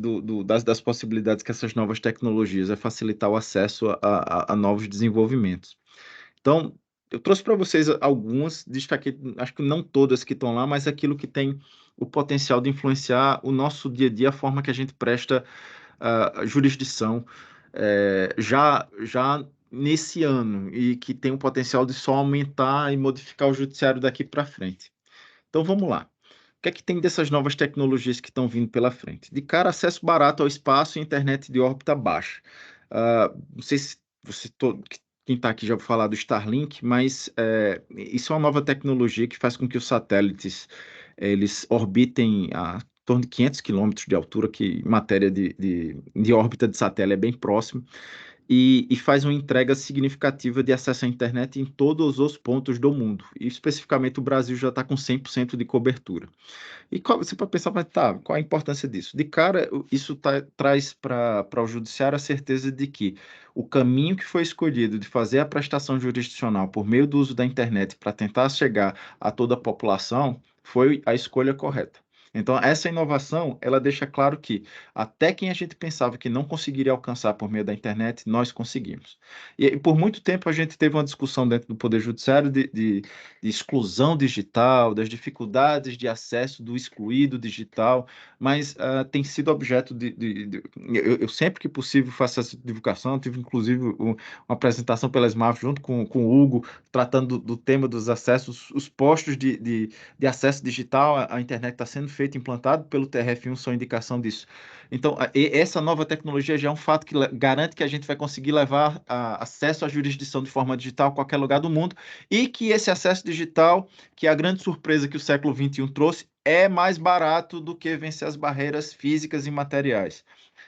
das possibilidades que essas novas tecnologias é facilitar o acesso a novos desenvolvimentos. Então, eu trouxe para vocês algumas, destaquei, acho que não todas que estão lá, mas aquilo que tem o potencial de influenciar o nosso dia a dia, a forma que a gente presta jurisdição já nesse ano e que tem o potencial de só aumentar e modificar o judiciário daqui para frente. Então vamos lá. O que é que tem dessas novas tecnologias que estão vindo pela frente? De cara, acesso barato ao espaço e internet de órbita baixa. Não sei se quem está aqui já ouviu falar do Starlink, mas isso é uma nova tecnologia que faz com que os satélites eles orbitem a torno de 500 quilômetros de altura, que em matéria de órbita de satélite é bem próximo, e faz uma entrega significativa de acesso à internet em todos os pontos do mundo. E especificamente o Brasil já está com 100% de cobertura. E você pode pensar, mas tá, qual a importância disso? De cara, isso traz para o judiciário a certeza de que o caminho que foi escolhido de fazer a prestação jurisdicional por meio do uso da internet para tentar chegar a toda a população foi a escolha correta. Então, essa inovação, ela deixa claro que até quem a gente pensava que não conseguiria alcançar por meio da internet, nós conseguimos. E por muito tempo a gente teve uma discussão dentro do Poder Judiciário de exclusão digital, das dificuldades de acesso do excluído digital, mas tem sido objeto eu sempre que possível faço essa divulgação, tive inclusive uma apresentação pela SMAF junto com o Hugo, tratando do tema dos acessos, os postos de acesso digital à internet está sendo feito, implantado pelo TRF1, são indicação disso. Então, essa nova tecnologia já é um fato que garante que a gente vai conseguir levar acesso à jurisdição de forma digital a qualquer lugar do mundo, e que esse acesso digital, que é a grande surpresa que o século XXI trouxe, é mais barato do que vencer as barreiras físicas e materiais.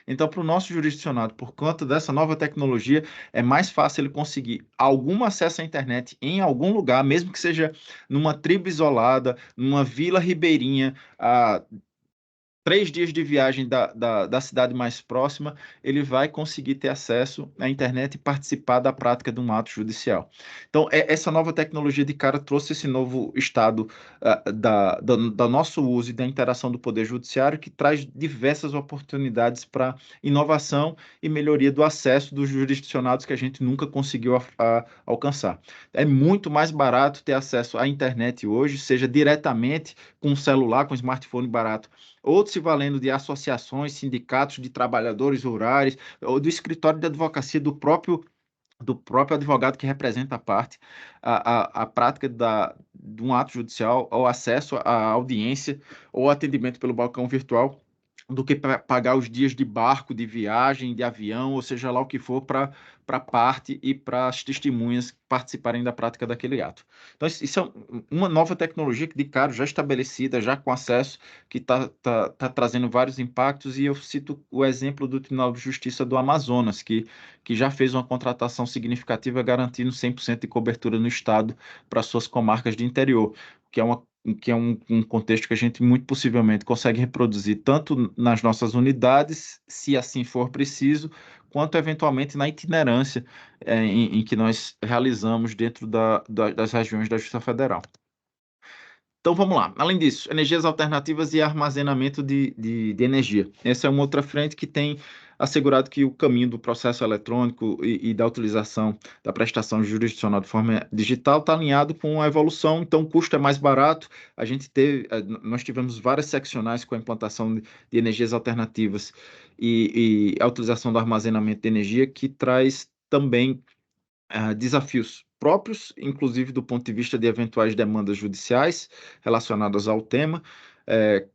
Então, para o nosso jurisdicionado, por conta dessa nova tecnologia, é mais fácil ele conseguir algum acesso à internet em algum lugar, mesmo que seja numa tribo isolada, numa vila ribeirinha, 3 dias de viagem da cidade mais próxima, ele vai conseguir ter acesso à internet e participar da prática de um ato judicial. Então, essa nova tecnologia de cara trouxe esse novo estado da nosso uso e da interação do Poder Judiciário, que traz diversas oportunidades para inovação e melhoria do acesso dos jurisdicionados que a gente nunca conseguiu alcançar. É muito mais barato ter acesso à internet hoje, seja diretamente com um celular, com um smartphone barato, outros se valendo de associações, sindicatos de trabalhadores rurais, ou do escritório de advocacia do próprio advogado que representa a parte, a prática de um ato judicial, ou acesso à audiência ou atendimento pelo balcão virtual, do que pagar os dias de barco, de viagem, de avião, ou seja lá o que for, para a parte e para as testemunhas participarem da prática daquele ato. Então, isso é uma nova tecnologia que, de cara, já estabelecida, já com acesso, que está trazendo vários impactos, e eu cito o exemplo do Tribunal de Justiça do Amazonas, que já fez uma contratação significativa garantindo 100% de cobertura no estado para suas comarcas de interior, que é um contexto que a gente muito possivelmente consegue reproduzir tanto nas nossas unidades, se assim for preciso, quanto eventualmente na itinerância em que nós realizamos dentro das regiões da Justiça Federal. Então vamos lá. Além disso, energias alternativas e armazenamento de energia. Essa é uma outra frente que tem assegurado que o caminho do processo eletrônico e da utilização da prestação jurisdicional de forma digital está alinhado com a evolução, então o custo é mais barato. Nós tivemos várias seccionais com a implantação de energias alternativas e a utilização do armazenamento de energia, que traz também desafios próprios, inclusive do ponto de vista de eventuais demandas judiciais relacionadas ao tema,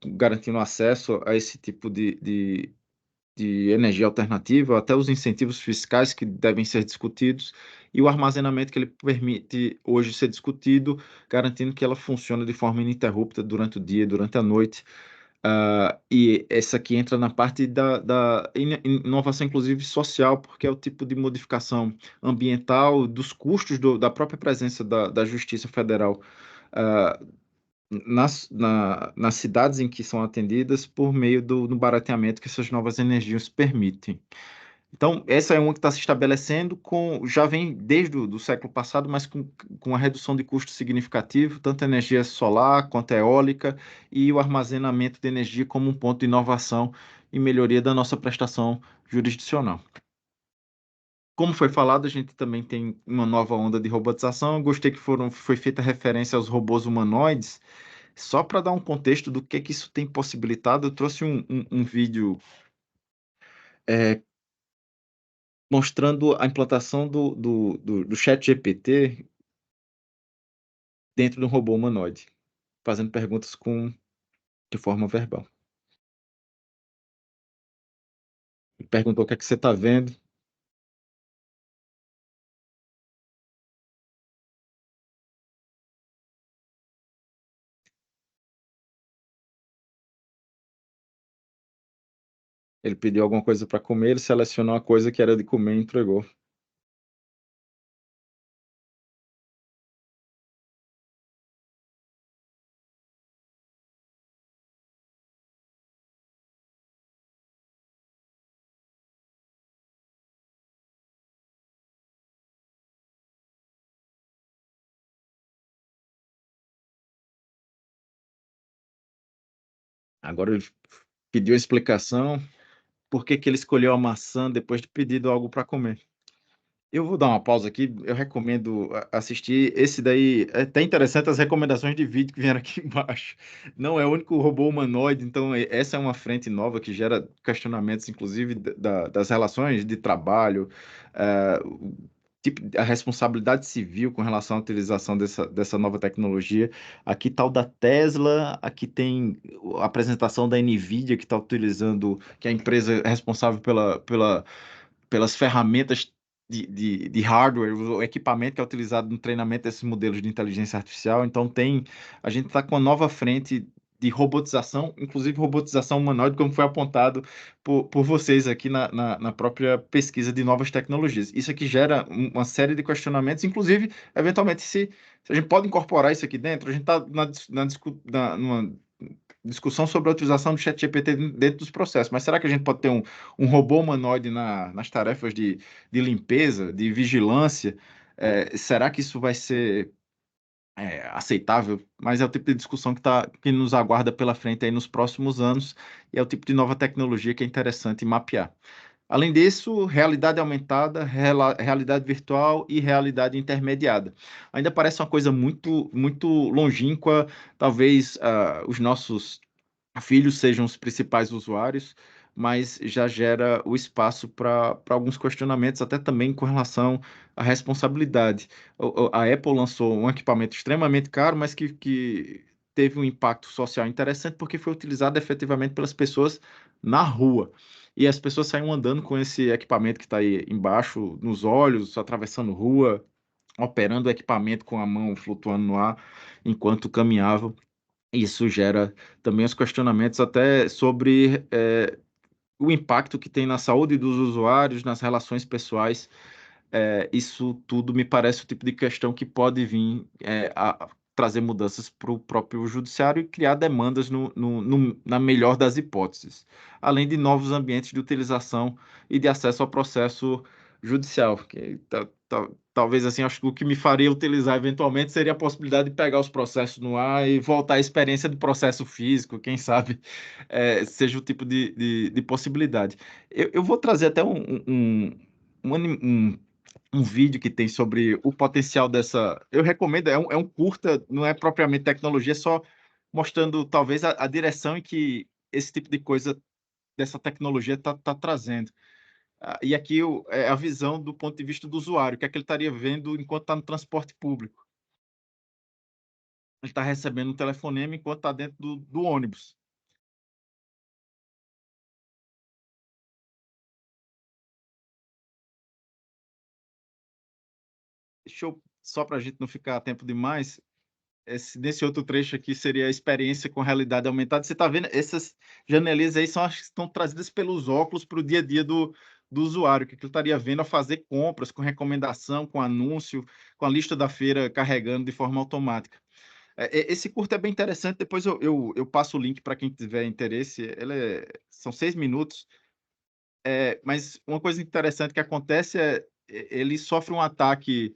garantindo acesso a esse tipo de energia alternativa, até os incentivos fiscais que devem ser discutidos, e o armazenamento que ele permite hoje ser discutido, garantindo que ela funcione de forma ininterrupta durante o dia, durante a noite. E essa aqui entra na parte da inovação, inclusive social, porque é o tipo de modificação ambiental dos custos da própria presença da Justiça Federal ah, nas cidades em que são atendidas por meio do barateamento que essas novas energias permitem. Então, essa é uma que está se estabelecendo, já vem desde o do século passado, mas com uma redução de custo significativo, tanto a energia solar quanto a eólica, e o armazenamento de energia como um ponto de inovação e melhoria da nossa prestação jurisdicional. Como foi falado, a gente também tem uma nova onda de robotização. Eu gostei que foi feita referência aos robôs humanoides. Só para dar um contexto do que isso tem possibilitado, eu trouxe um vídeo mostrando a implantação do ChatGPT dentro de um robô humanoide, fazendo perguntas de forma verbal. Ele perguntou: "O que é que você está vendo?" Ele pediu alguma coisa para comer, ele selecionou a coisa que era de comer e entregou. Agora ele pediu a explicação por que ele escolheu a maçã depois de pedido algo para comer. Eu vou dar uma pausa aqui, eu recomendo assistir. Esse daí é até interessante as recomendações de vídeo que vieram aqui embaixo. Não é o único robô humanoide, então essa é uma frente nova que gera questionamentos, inclusive das relações de trabalho, o tipo, a responsabilidade civil com relação à utilização dessa nova tecnologia. Aqui está o da Tesla, aqui tem a apresentação da NVIDIA, que está utilizando, que é a empresa responsável pelas ferramentas de hardware, o equipamento que é utilizado no treinamento desses modelos de inteligência artificial. Então, a gente está com uma nova frente de robotização, inclusive robotização humanoide, como foi apontado por vocês aqui na própria pesquisa de novas tecnologias. Isso aqui gera uma série de questionamentos, inclusive, eventualmente, se a gente pode incorporar isso aqui dentro. A gente está numa discussão sobre a utilização do ChatGPT dentro dos processos, mas será que a gente pode ter um robô humanoide nas tarefas de limpeza, de vigilância? Será que isso vai ser aceitável? Mas é o tipo de discussão que nos aguarda pela frente aí nos próximos anos, e é o tipo de nova tecnologia que é interessante mapear. Além disso, realidade aumentada, realidade virtual e realidade intermediada. Ainda parece uma coisa muito, muito longínqua, talvez os nossos filhos sejam os principais usuários, mas já gera o espaço para alguns questionamentos, até também com relação à responsabilidade. A Apple lançou um equipamento extremamente caro, mas que teve um impacto social interessante porque foi utilizado efetivamente pelas pessoas na rua. E as pessoas saíam andando com esse equipamento que está aí embaixo, nos olhos, atravessando rua, operando o equipamento com a mão flutuando no ar enquanto caminhavam. Isso gera também os questionamentos até sobre o impacto que tem na saúde dos usuários, nas relações pessoais. Isso tudo me parece o tipo de questão que pode vir a trazer mudanças para o próprio judiciário e criar demandas na melhor das hipóteses, além de novos ambientes de utilização e de acesso ao processo judicial. Talvez assim, acho que o que me faria utilizar eventualmente seria a possibilidade de pegar os processos no ar e voltar à experiência do processo físico, quem sabe seja o tipo de possibilidade. Eu vou trazer até um um vídeo que tem sobre o potencial dessa. Eu recomendo, é um curta, não é propriamente tecnologia, é só mostrando talvez a direção em que esse tipo de coisa, dessa tecnologia, está trazendo. E aqui é a visão do ponto de vista do usuário, o que é que ele estaria vendo enquanto está no transporte público. Ele está recebendo um telefonema enquanto está dentro do ônibus. Deixa eu, só para a gente não ficar tempo demais, nesse outro trecho aqui seria a experiência com realidade aumentada. Você está vendo, essas janelinhas aí são as que estão trazidas pelos óculos para o dia a dia do usuário, que ele estaria vendo a fazer compras com recomendação, com anúncio, com a lista da feira carregando de forma automática. Esse curto é bem interessante, depois eu passo o link para quem tiver interesse. São 6 minutos, mas uma coisa interessante que acontece ele sofre um ataque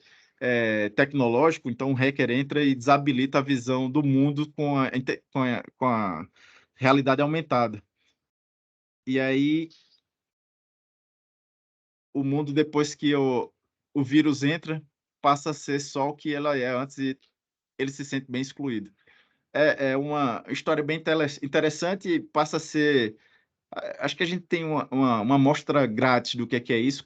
tecnológico, então o hacker entra e desabilita a visão do mundo com a realidade aumentada. E aí o mundo, depois que o vírus entra, passa a ser só o que ela é antes e ele se sente bem excluído. É uma história bem interessante e passa a ser. Acho que a gente tem uma amostra grátis do que é isso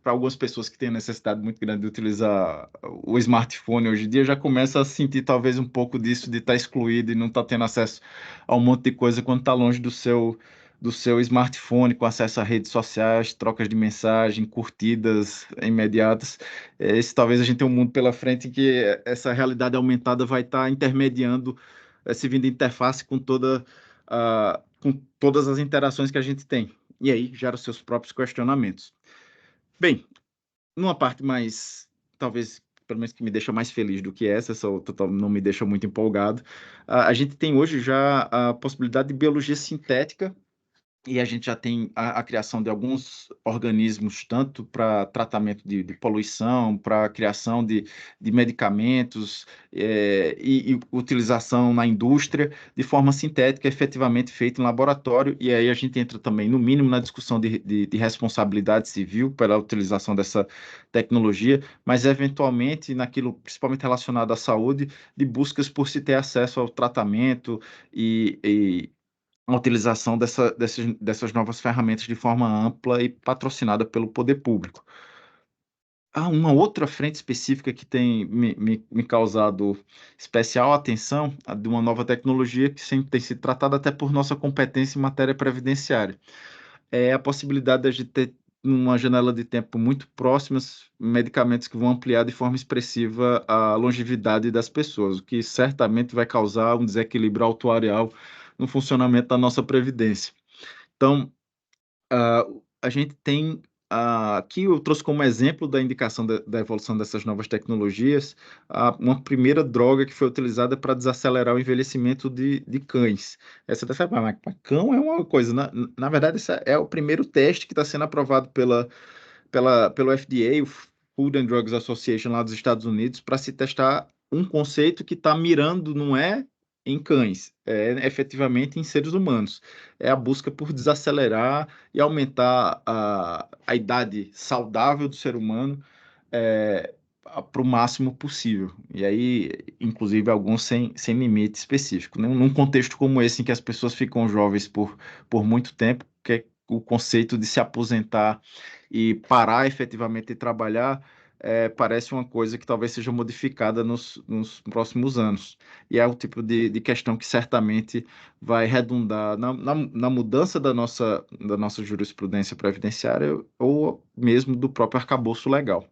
para algumas pessoas que têm necessidade muito grande de utilizar o smartphone hoje em dia, já começa a sentir talvez um pouco disso de estar excluído e não estar tendo acesso a um monte de coisa quando está longe do seu smartphone, com acesso a redes sociais, trocas de mensagem, curtidas imediatas. Esse talvez a gente tenha um mundo pela frente em que essa realidade aumentada vai estar intermediando esse vindo interface com todas as interações que a gente tem. E aí gera os seus próprios questionamentos. Bem, numa parte mais, talvez, pelo menos que me deixa mais feliz do que essa não me deixa muito empolgado, a gente tem hoje já a possibilidade de biologia sintética e a gente já tem a criação de alguns organismos, tanto para tratamento de poluição, para a criação de medicamentos, e utilização na indústria, de forma sintética, efetivamente feita em laboratório. E aí a gente entra também, no mínimo, na discussão de responsabilidade civil pela utilização dessa tecnologia, mas eventualmente naquilo, principalmente relacionado à saúde, de buscas por se ter acesso ao tratamento e a utilização dessas novas ferramentas de forma ampla e patrocinada pelo poder público. Há uma outra frente específica que tem me causado especial atenção, a de uma nova tecnologia que sempre tem sido tratada até por nossa competência em matéria previdenciária. É a possibilidade de a gente ter, numa janela de tempo muito próximas, medicamentos que vão ampliar de forma expressiva a longevidade das pessoas, o que certamente vai causar um desequilíbrio atuarial no funcionamento da nossa previdência. Então, a gente tem, aqui eu trouxe como exemplo da indicação da evolução dessas novas tecnologias, uma primeira droga que foi utilizada para desacelerar o envelhecimento de cães. Essa dessa, mas cão é uma coisa, na verdade, esse é o primeiro teste que está sendo aprovado pelo FDA, o Food and Drugs Association lá dos Estados Unidos, para se testar um conceito que está mirando, não é em cães, é efetivamente em seres humanos. É a busca por desacelerar e aumentar a idade saudável do ser humano, para o máximo possível. E aí, inclusive, alguns sem limite específico. Né? Num contexto como esse, em que as pessoas ficam jovens por muito tempo, que é o conceito de se aposentar e parar efetivamente de trabalhar, parece uma coisa que talvez seja modificada nos próximos anos. E é o tipo de questão que certamente vai redundar na mudança da nossa jurisprudência previdenciária ou mesmo do próprio arcabouço legal.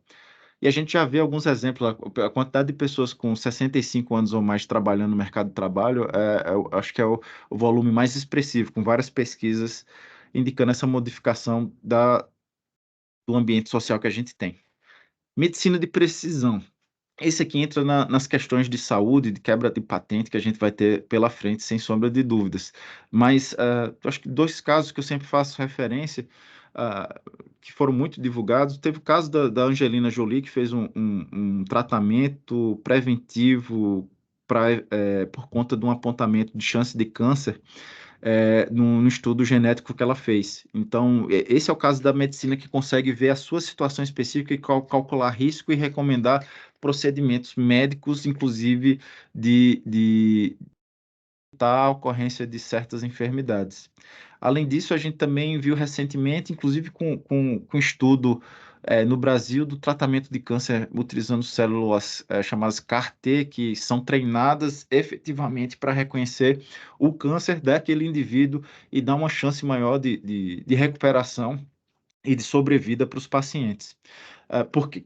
E a gente já vê alguns exemplos, a quantidade de pessoas com 65 anos ou mais trabalhando no mercado de trabalho, eu acho que é o volume mais expressivo, com várias pesquisas indicando essa modificação do ambiente social que a gente tem. Medicina de precisão. Esse aqui entra nas questões de saúde, de quebra de patente que a gente vai ter pela frente, sem sombra de dúvidas. Mas acho que dois casos que eu sempre faço referência, ah, que foram muito divulgados, teve o caso da Angelina Jolie, que fez um tratamento preventivo por conta de um apontamento de chance de câncer, no estudo genético que ela fez. Então, esse é o caso da medicina que consegue ver a sua situação específica e calcular risco e recomendar procedimentos médicos, inclusive de evitar a ocorrência de certas enfermidades. Além disso, a gente também viu recentemente, inclusive com estudo no Brasil, do tratamento de câncer utilizando células chamadas CAR-T, que são treinadas efetivamente para reconhecer o câncer daquele indivíduo e dar uma chance maior de recuperação e de sobrevida para os pacientes. Porque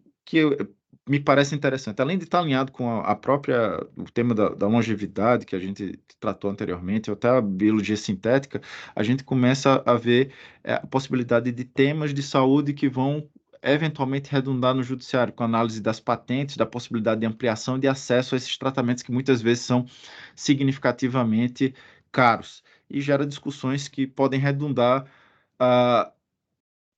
me parece interessante, além de estar alinhado com o tema da longevidade que a gente tratou anteriormente, ou até a biologia sintética, a gente começa a ver a possibilidade de temas de saúde que vão eventualmente redundar no judiciário, com análise das patentes, da possibilidade de ampliação de acesso a esses tratamentos que muitas vezes são significativamente caros, e gera discussões que podem redundar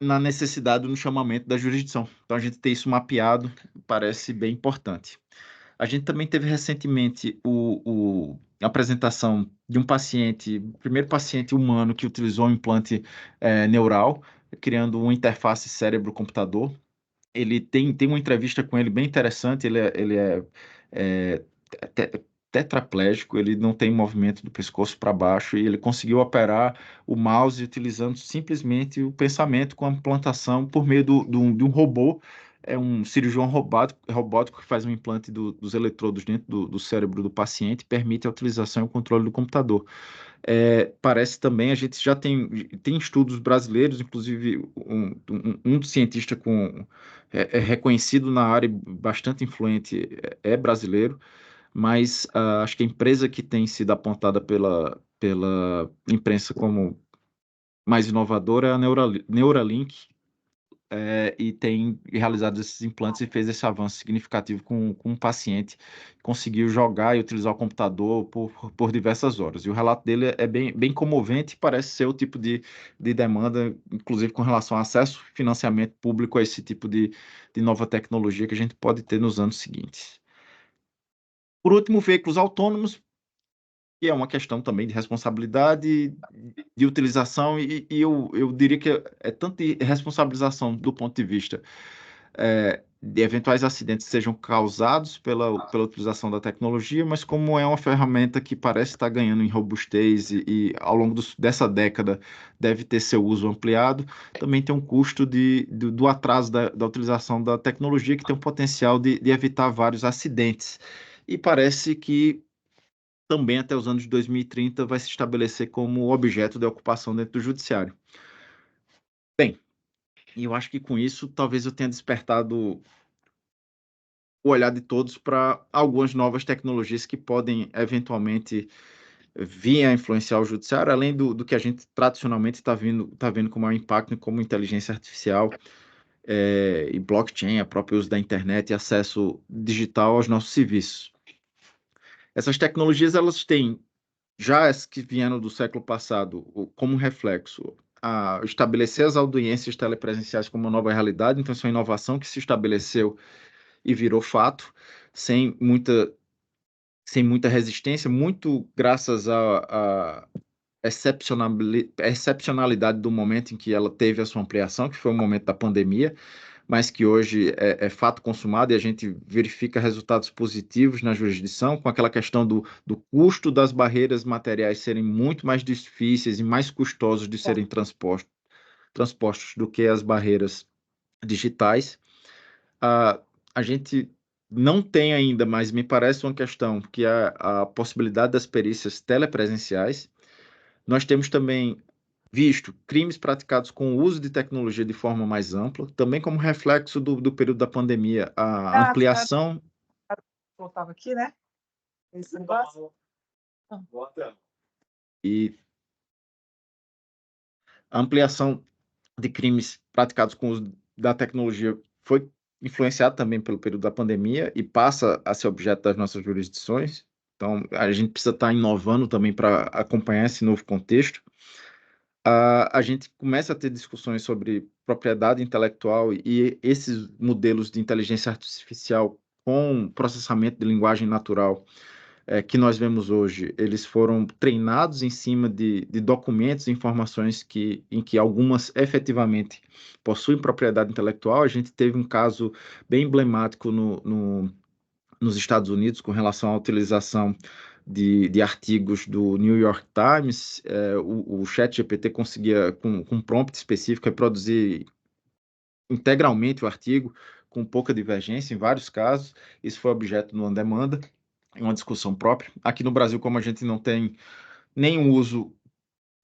na necessidade no chamamento da jurisdição. Então, a gente ter isso mapeado parece bem importante. A gente também teve recentemente a apresentação de um paciente, o primeiro paciente humano que utilizou um implante neural. criando uma interface cérebro-computador. Ele tem uma entrevista com ele bem interessante. É, tetraplégico, ele não tem movimento do pescoço para baixo e ele conseguiu operar o mouse utilizando simplesmente o pensamento com a implantação por meio de um robô. É um cirurgião robótico que faz um implante dos eletrodos dentro do cérebro do paciente e permite a utilização e o controle do computador. Parece também, a gente já tem estudos brasileiros, inclusive um cientista reconhecido na área, bastante influente, é brasileiro, mas acho que a empresa que tem sido apontada pela imprensa como mais inovadora é a Neuralink, e tem realizado esses implantes e fez esse avanço significativo com um paciente, conseguiu jogar e utilizar o computador por diversas horas. E o relato dele é bem comovente e parece ser o tipo de demanda, inclusive com relação ao acesso e financiamento público a esse tipo de nova tecnologia que a gente pode ter nos anos seguintes. Por último, veículos autônomos, que é uma questão também de responsabilidade, de utilização, e eu diria que é tanto de responsabilização do ponto de vista de eventuais acidentes que sejam causados pela utilização da tecnologia, mas como é uma ferramenta que parece estar ganhando em robustez e ao longo dessa década deve ter seu uso ampliado, também tem um custo do atraso da utilização da tecnologia, que tem o potencial de evitar vários acidentes. E parece que também até os anos 2030 vai se estabelecer como objeto de ocupação dentro do judiciário. Bem, e eu acho que com isso talvez eu tenha despertado o olhar de todos para algumas novas tecnologias que podem eventualmente vir a influenciar o judiciário, além do que a gente tradicionalmente tá vendo como é um impacto, como inteligência artificial e blockchain, a próprio uso da internet e acesso digital aos nossos serviços. Essas tecnologias, elas têm, já as que vieram do século passado, como reflexo, a estabelecer as audiências telepresenciais como uma nova realidade. Então, isso é uma inovação que se estabeleceu e virou fato, sem muita, sem muita resistência, muito graças à excepcionalidade do momento em que ela teve a sua ampliação, que foi o momento da pandemia, mas que hoje é fato consumado e a gente verifica resultados positivos na jurisdição, com aquela questão do custo das barreiras materiais serem muito mais difíceis e mais custosos de serem transpostos do que as barreiras digitais. A gente não tem ainda, mas me parece uma questão que é a possibilidade das perícias telepresenciais. Nós temos também visto crimes praticados com o uso de tecnologia de forma mais ampla, também como reflexo do período da pandemia, a ampliação. Voltava aqui, né? Esse negócio. E a ampliação de crimes praticados com o uso da tecnologia foi influenciado também pelo período da pandemia e passa a ser objeto das nossas jurisdições. Então, a gente precisa estar inovando também para acompanhar esse novo contexto. A gente começa a ter discussões sobre propriedade intelectual e esses modelos de inteligência artificial com processamento de linguagem natural que nós vemos hoje, eles foram treinados em cima de documentos e informações em que algumas efetivamente possuem propriedade intelectual. A gente teve um caso bem emblemático nos Estados Unidos com relação à utilização de artigos do New York Times. O ChatGPT conseguia, com um prompt específico, reproduzir integralmente o artigo, com pouca divergência em vários casos. Isso foi objeto de uma demanda, em uma discussão própria. Aqui no Brasil, como a gente não tem nenhum uso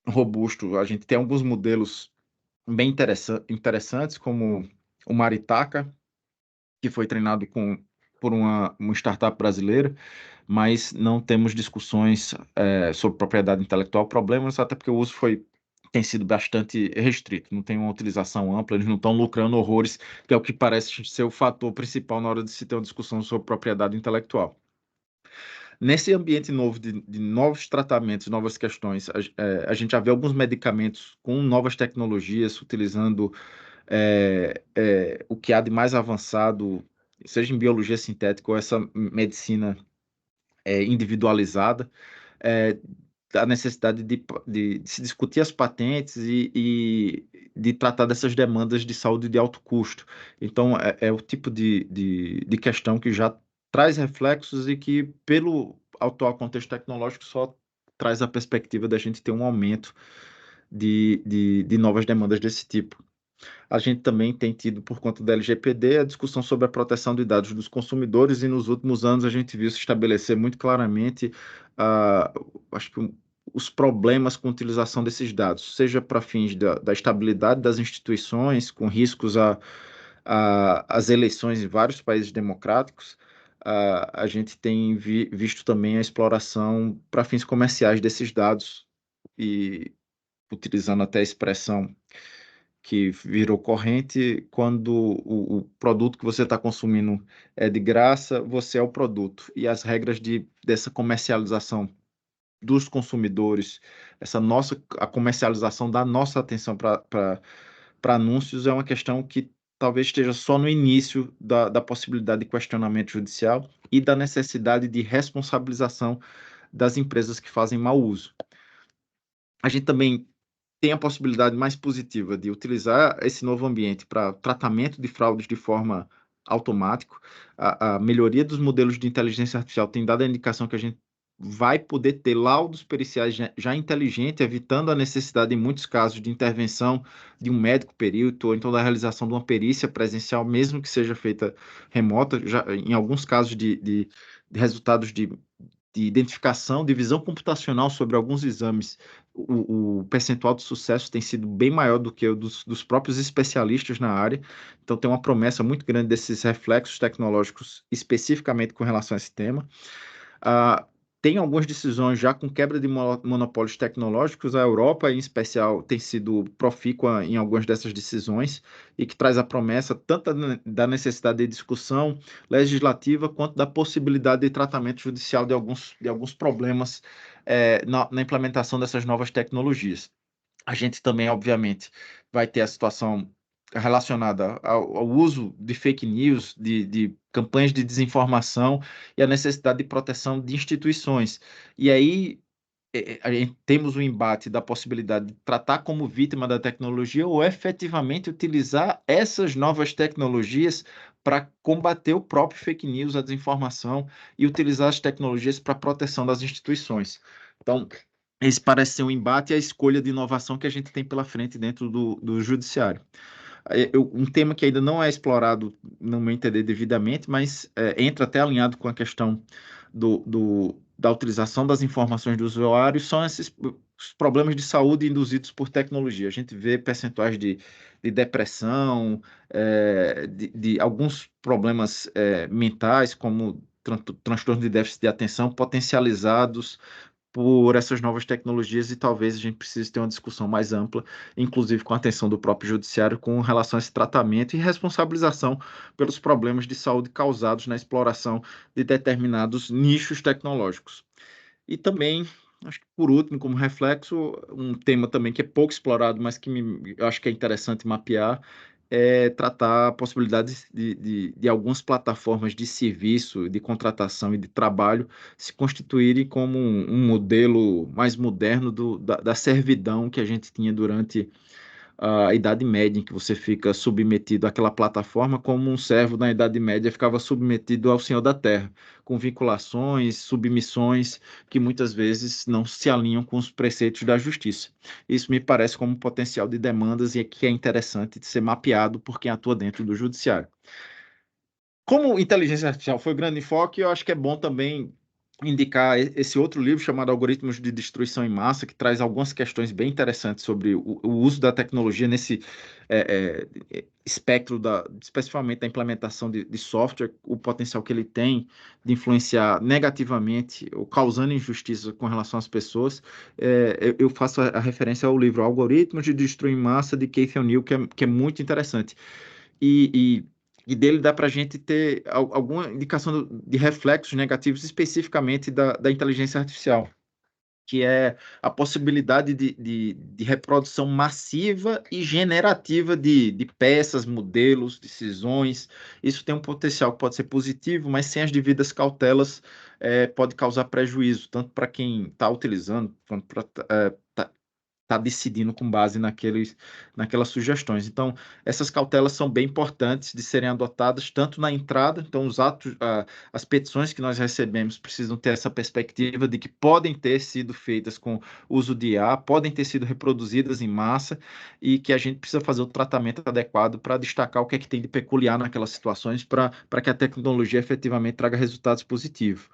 robusto, a gente tem alguns modelos bem interessantes, como o Maritaca, que foi treinado por uma startup brasileira, mas não temos discussões sobre propriedade intelectual, problemas, até porque o uso tem sido bastante restrito, não tem uma utilização ampla, eles não estão lucrando horrores, que é o que parece ser o fator principal na hora de se ter uma discussão sobre propriedade intelectual. Nesse ambiente novo de novos tratamentos, novas questões, a gente já vê alguns medicamentos com novas tecnologias, utilizando o que há de mais avançado, seja em biologia sintética ou essa medicina individualizada. a necessidade de se discutir as patentes e de tratar dessas demandas de saúde de alto custo. Então, é o tipo de questão que já traz reflexos e que, pelo atual contexto tecnológico, só traz a perspectiva da gente ter um aumento de novas demandas desse tipo. A gente também tem tido, por conta da LGPD, a discussão sobre a proteção de dados dos consumidores, e nos últimos anos a gente viu se estabelecer muito claramente, acho que os problemas com a utilização desses dados, seja para fins da estabilidade das instituições, com riscos às eleições em vários países democráticos. A gente tem visto também a exploração para fins comerciais desses dados, e utilizando até a expressão que virou corrente: quando o produto que você está consumindo é de graça, você é o produto. E as regras dessa comercialização dos consumidores, a comercialização da nossa atenção para anúncios, é uma questão que talvez esteja só no início da possibilidade de questionamento judicial e da necessidade de responsabilização das empresas que fazem mau uso. A gente também tem a possibilidade mais positiva de utilizar esse novo ambiente para tratamento de fraudes de forma automática. A melhoria dos modelos de inteligência artificial tem dado a indicação que a gente vai poder ter laudos periciais já inteligentes, evitando a necessidade, em muitos casos, de intervenção de um médico perito, ou então da realização de uma perícia presencial, mesmo que seja feita remota. Já, em alguns casos de resultados de identificação, de visão computacional sobre alguns exames, o percentual de sucesso tem sido bem maior do que o dos próprios especialistas na área. Então, tem uma promessa muito grande desses reflexos tecnológicos, especificamente com relação a esse tema. Tem algumas decisões já com quebra de monopólios tecnológicos. A Europa, em especial, tem sido profícua em algumas dessas decisões, e que traz a promessa tanto da necessidade de discussão legislativa quanto da possibilidade de tratamento judicial de alguns problemas na implementação dessas novas tecnologias. A gente também, obviamente, vai ter a situação relacionada ao uso de fake news, de campanhas de desinformação, e a necessidade de proteção de instituições. E aí temos o embate da possibilidade de tratar como vítima da tecnologia ou efetivamente utilizar essas novas tecnologias para combater o próprio fake news, a desinformação, e utilizar as tecnologias para a proteção das instituições. Então, esse parece ser um embate e a escolha de inovação que a gente tem pela frente dentro do judiciário. Um tema que ainda não é explorado, no meu entender, devidamente, mas entra até alinhado com a questão da utilização das informações do usuário, são esses os problemas de saúde induzidos por tecnologia. A gente vê percentuais de depressão, de alguns problemas mentais, como transtorno de déficit de atenção, potencializados por essas novas tecnologias, e talvez a gente precise ter uma discussão mais ampla, inclusive com a atenção do próprio judiciário, com relação a esse tratamento e responsabilização pelos problemas de saúde causados na exploração de determinados nichos tecnológicos. E também, acho que por último, como reflexo, um tema também que é pouco explorado, mas que eu acho que é interessante mapear, é tratar a possibilidade de algumas plataformas de serviço, de contratação e de trabalho se constituírem como um modelo mais moderno da servidão que a gente tinha durante a Idade Média, em que você fica submetido àquela plataforma como um servo na Idade Média ficava submetido ao Senhor da Terra, com vinculações, submissões que muitas vezes não se alinham com os preceitos da justiça. Isso me parece como um potencial de demandas e que é interessante de ser mapeado por quem atua dentro do judiciário. Como inteligência artificial foi o grande enfoque, eu acho que é bom também indicar esse outro livro chamado Algoritmos de Destruição em Massa, que traz algumas questões bem interessantes sobre o uso da tecnologia nesse espectro, especificamente da implementação de software, o potencial que ele tem de influenciar negativamente ou causando injustiça com relação às pessoas. Eu faço a referência ao livro Algoritmos de Destruição em Massa, de Keith O'Neill, que é muito interessante. E dele dá para a gente ter alguma indicação de reflexos negativos, especificamente da inteligência artificial, que é a possibilidade de reprodução massiva e generativa de peças, modelos, decisões. Isso tem um potencial que pode ser positivo, mas sem as devidas cautelas pode causar prejuízo, tanto para quem está utilizando, quanto para tá decidindo com base naquelas sugestões. Então, essas cautelas são bem importantes de serem adotadas tanto na entrada, então as petições que nós recebemos precisam ter essa perspectiva de que podem ter sido feitas com uso de IA, podem ter sido reproduzidas em massa e que a gente precisa fazer o tratamento adequado para destacar o que é que tem de peculiar naquelas situações para que a tecnologia efetivamente traga resultados positivos.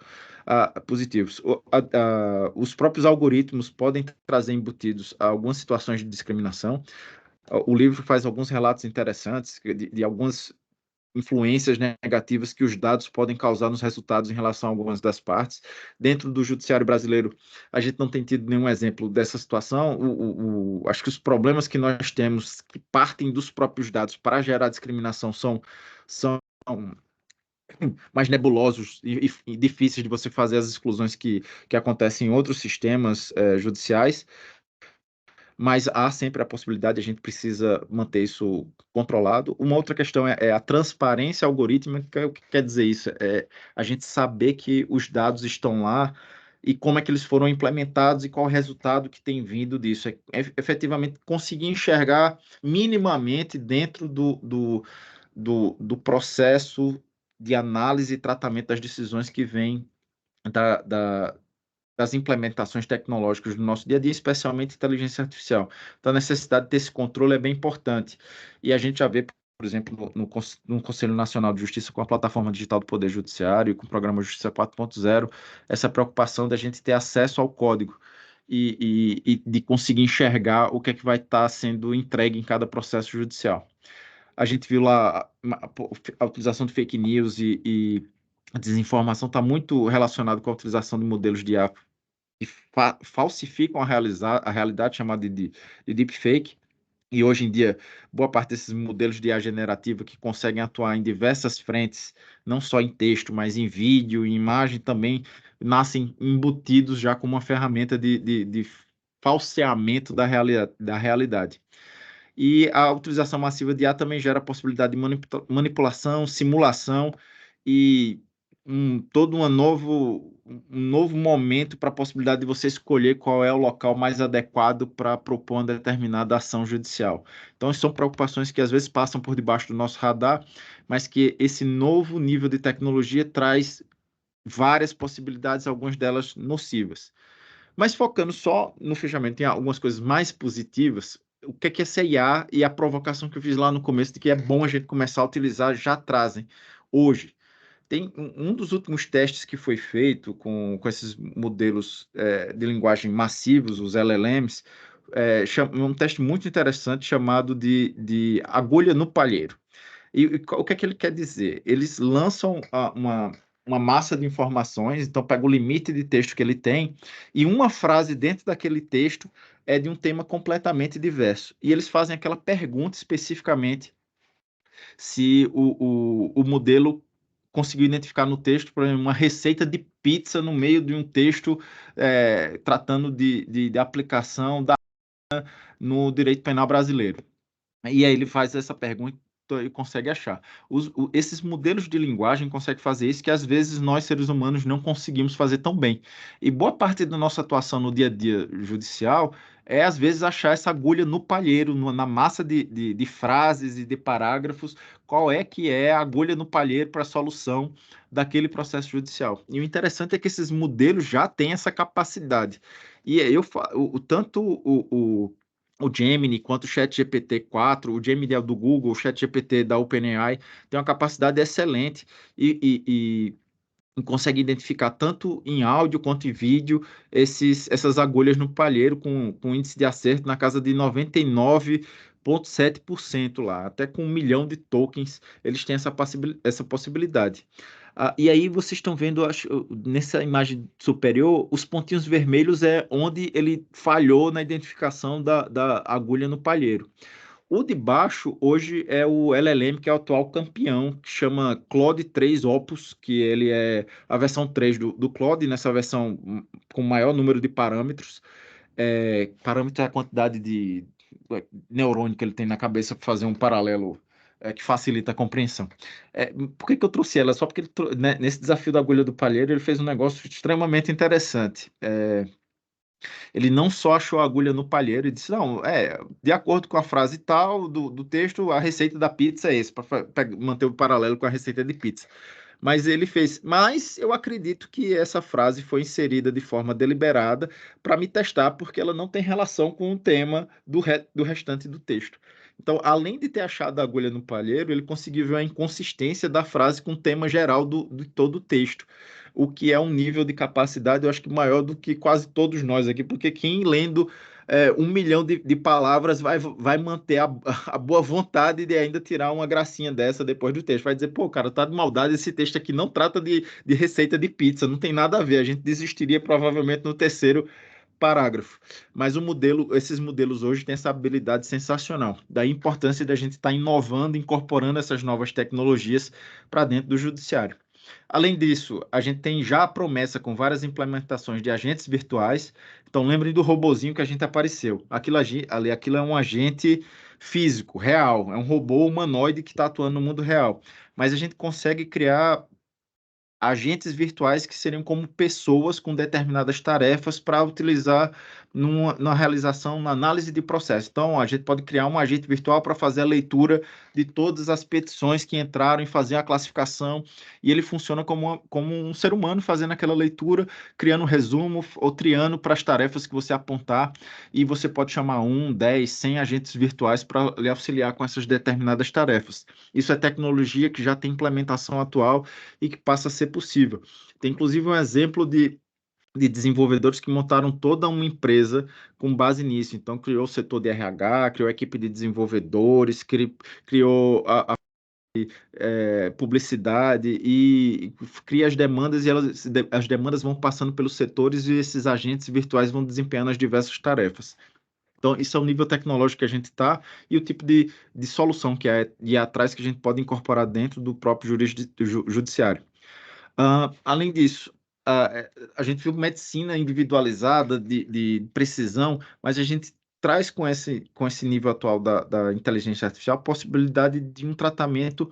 Os próprios algoritmos podem trazer embutidos algumas situações de discriminação. O livro faz alguns relatos interessantes de algumas influências negativas que os dados podem causar nos resultados em relação a algumas das partes. Dentro do judiciário brasileiro, a gente não tem tido nenhum exemplo dessa situação. Acho que os problemas que nós temos que partem dos próprios dados para gerar discriminação são mais nebulosos e difíceis de você fazer as exclusões que acontecem em outros sistemas judiciais, mas há sempre a possibilidade, a gente precisa manter isso controlado. Uma outra questão é a transparência algorítmica. O que quer dizer isso? É a gente saber que os dados estão lá e como é que eles foram implementados e qual o resultado que tem vindo disso. É efetivamente conseguir enxergar minimamente dentro do processo de análise e tratamento das decisões que vêm das implementações tecnológicas do nosso dia a dia, especialmente inteligência artificial. Então, a necessidade de ter esse controle é bem importante. E a gente já vê, por exemplo, no Conselho Nacional de Justiça, com a plataforma digital do Poder Judiciário e com o programa Justiça 4.0, essa preocupação da gente ter acesso ao código e de conseguir enxergar o que é que vai estar sendo entregue em cada processo judicial. A gente viu lá a utilização de fake news e a desinformação está muito relacionado com a utilização de modelos de IA que falsificam a realidade, chamada de deepfake. E hoje em dia, boa parte desses modelos de IA generativa que conseguem atuar em diversas frentes, não só em texto, mas em vídeo, em imagem, também nascem embutidos já como uma ferramenta de falseamento da realidade. E a utilização massiva de IA também gera a possibilidade de manipulação, simulação e todo um novo momento para a possibilidade de você escolher qual é o local mais adequado para propor uma determinada ação judicial. Então, são preocupações que às vezes passam por debaixo do nosso radar, mas que esse novo nível de tecnologia traz várias possibilidades, algumas delas nocivas. Mas focando só no fechamento em algumas coisas mais positivas, o que é que essa IA e a provocação que eu fiz lá no começo de que é bom a gente começar a utilizar já trazem hoje. Tem um dos últimos testes que foi feito com esses modelos de linguagem massivos, os LLMs, um teste muito interessante chamado de agulha no palheiro. E o que é que ele quer dizer? Eles lançam uma massa de informações, então pega o limite de texto que ele tem, e uma frase dentro daquele texto é de um tema completamente diverso. E eles fazem aquela pergunta especificamente se o modelo conseguiu identificar no texto, por exemplo, uma receita de pizza no meio de um texto tratando de aplicação no direito penal brasileiro. E aí ele faz essa pergunta e consegue achar. Esses modelos de linguagem conseguem fazer isso que às vezes nós, seres humanos, não conseguimos fazer tão bem. E boa parte da nossa atuação no dia a dia judicial é, às vezes, achar essa agulha no palheiro, na massa de frases e de parágrafos, qual é que é a agulha no palheiro para a solução daquele processo judicial. E o interessante é que esses modelos já têm essa capacidade. E tanto o Gemini, quanto o ChatGPT-4, o Gemini é do Google, o ChatGPT da OpenAI, tem uma capacidade excelente e consegue identificar tanto em áudio quanto em vídeo essas agulhas no palheiro com índice de acerto na casa de 99,7% lá, até com 1 milhão de tokens, eles têm essa possibilidade. E aí vocês estão vendo, nessa imagem superior, os pontinhos vermelhos é onde ele falhou na identificação da agulha no palheiro. O de baixo hoje é o LLM, que é o atual campeão, que chama Claude 3 Opus, que ele é a versão 3 do Claude, nessa versão com maior número de parâmetros. Parâmetro é a quantidade de neurônio que ele tem na cabeça para fazer um paralelo que facilita a compreensão. Por que eu trouxe ela? Só porque nesse desafio da agulha do palheiro ele fez um negócio extremamente interessante. Ele não só achou a agulha no palheiro e disse, não, de acordo com a frase tal do texto, a receita da pizza é esse, para manter o paralelo com a receita de pizza. Mas ele fez. Mas eu acredito que essa frase foi inserida de forma deliberada para me testar, porque ela não tem relação com o tema do restante do texto. Então, além de ter achado a agulha no palheiro, ele conseguiu ver a inconsistência da frase com o tema geral de todo o texto, o que é um nível de capacidade, eu acho que maior do que quase todos nós aqui, porque quem lendo 1 milhão de palavras vai manter a boa vontade de ainda tirar uma gracinha dessa depois do texto. Vai dizer, pô, cara, tá de maldade, esse texto aqui não trata de receita de pizza, não tem nada a ver. A gente desistiria provavelmente no terceiro parágrafo. Mas esses modelos hoje têm essa habilidade sensacional. Daí a importância da gente estar inovando, incorporando essas novas tecnologias para dentro do judiciário. Além disso, a gente tem já a promessa com várias implementações de agentes virtuais. Então, lembrem do robozinho que a gente apareceu. Aquilo é um agente físico, real. É um robô humanoide que está atuando no mundo real. Mas a gente consegue criar agentes virtuais que seriam como pessoas com determinadas tarefas para utilizar na realização, na análise de processo. Então, a gente pode criar um agente virtual para fazer a leitura de todas as petições que entraram e fazer a classificação, e ele funciona como um ser humano fazendo aquela leitura, criando um resumo ou triando para as tarefas que você apontar, e você pode chamar 1, 10, 100 agentes virtuais para lhe auxiliar com essas determinadas tarefas. Isso é tecnologia que já tem implementação atual e que passa a ser possível. Tem inclusive um exemplo de desenvolvedores que montaram toda uma empresa com base nisso. Então, criou o setor de RH, criou a equipe de desenvolvedores, criou a publicidade e cria as demandas e as demandas vão passando pelos setores e esses agentes virtuais vão desempenhando as diversas tarefas. Então, isso é o nível tecnológico que a gente está e o tipo de solução que é ir atrás que a gente pode incorporar dentro do próprio judiciário. Além disso, a gente viu medicina individualizada de precisão, mas a gente traz com esse nível atual da inteligência artificial a possibilidade de um tratamento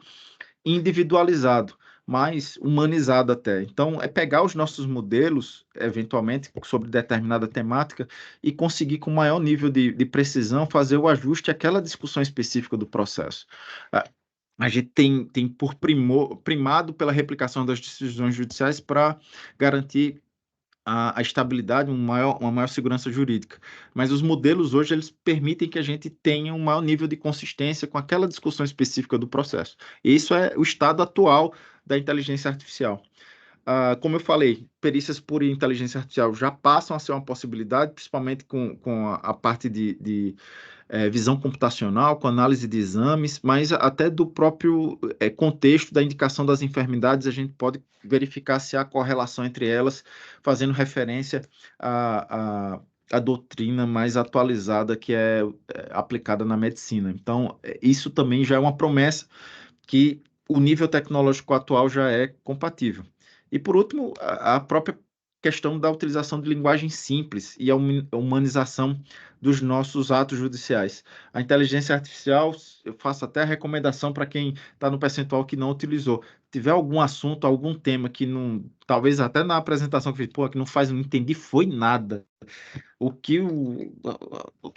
individualizado, mais humanizado até. Então, é pegar os nossos modelos, eventualmente, sobre determinada temática, e conseguir, com maior nível de precisão, fazer o ajuste àquela discussão específica do processo. A gente tem por primado pela replicação das decisões judiciais para garantir a estabilidade, uma maior segurança jurídica. Mas os modelos hoje, eles permitem que a gente tenha um maior nível de consistência com aquela discussão específica do processo. E isso é o estado atual da inteligência artificial. Como eu falei, perícias por inteligência artificial já passam a ser uma possibilidade, principalmente com a parte de visão computacional, com análise de exames, mas até do próprio contexto da indicação das enfermidades, a gente pode verificar se há correlação entre elas, fazendo referência à doutrina mais atualizada que é aplicada na medicina. Então, isso também já é uma promessa que o nível tecnológico atual já é compatível. E, por último, a própria questão da utilização de linguagem simples e a humanização dos nossos atos judiciais. A inteligência artificial, eu faço até a recomendação para quem está no percentual que não utilizou. Tiver algum assunto, algum tema que não, talvez até na apresentação que fiz, pô, que não entendi foi nada. O que o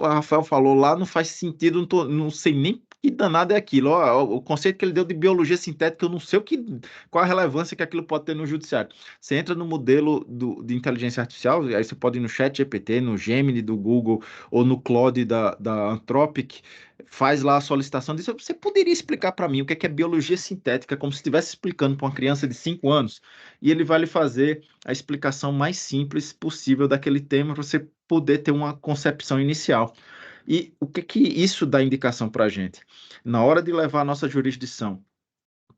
Rafael falou lá não faz sentido, não sei nem que danado é aquilo. Ó, o conceito que ele deu de biologia sintética, eu não sei qual a relevância que aquilo pode ter no judiciário. Você entra no modelo de inteligência artificial, aí você pode ir no ChatGPT, no Gemini do Google ou no Claude da Anthropic, faz lá a solicitação disso. Você poderia explicar para mim o que é biologia sintética, como se estivesse explicando para uma criança de 5 anos, e ele vai lhe fazer a explicação mais simples possível daquele tema para você poder ter uma concepção inicial. E o que isso dá indicação para a gente? Na hora de levar a nossa jurisdição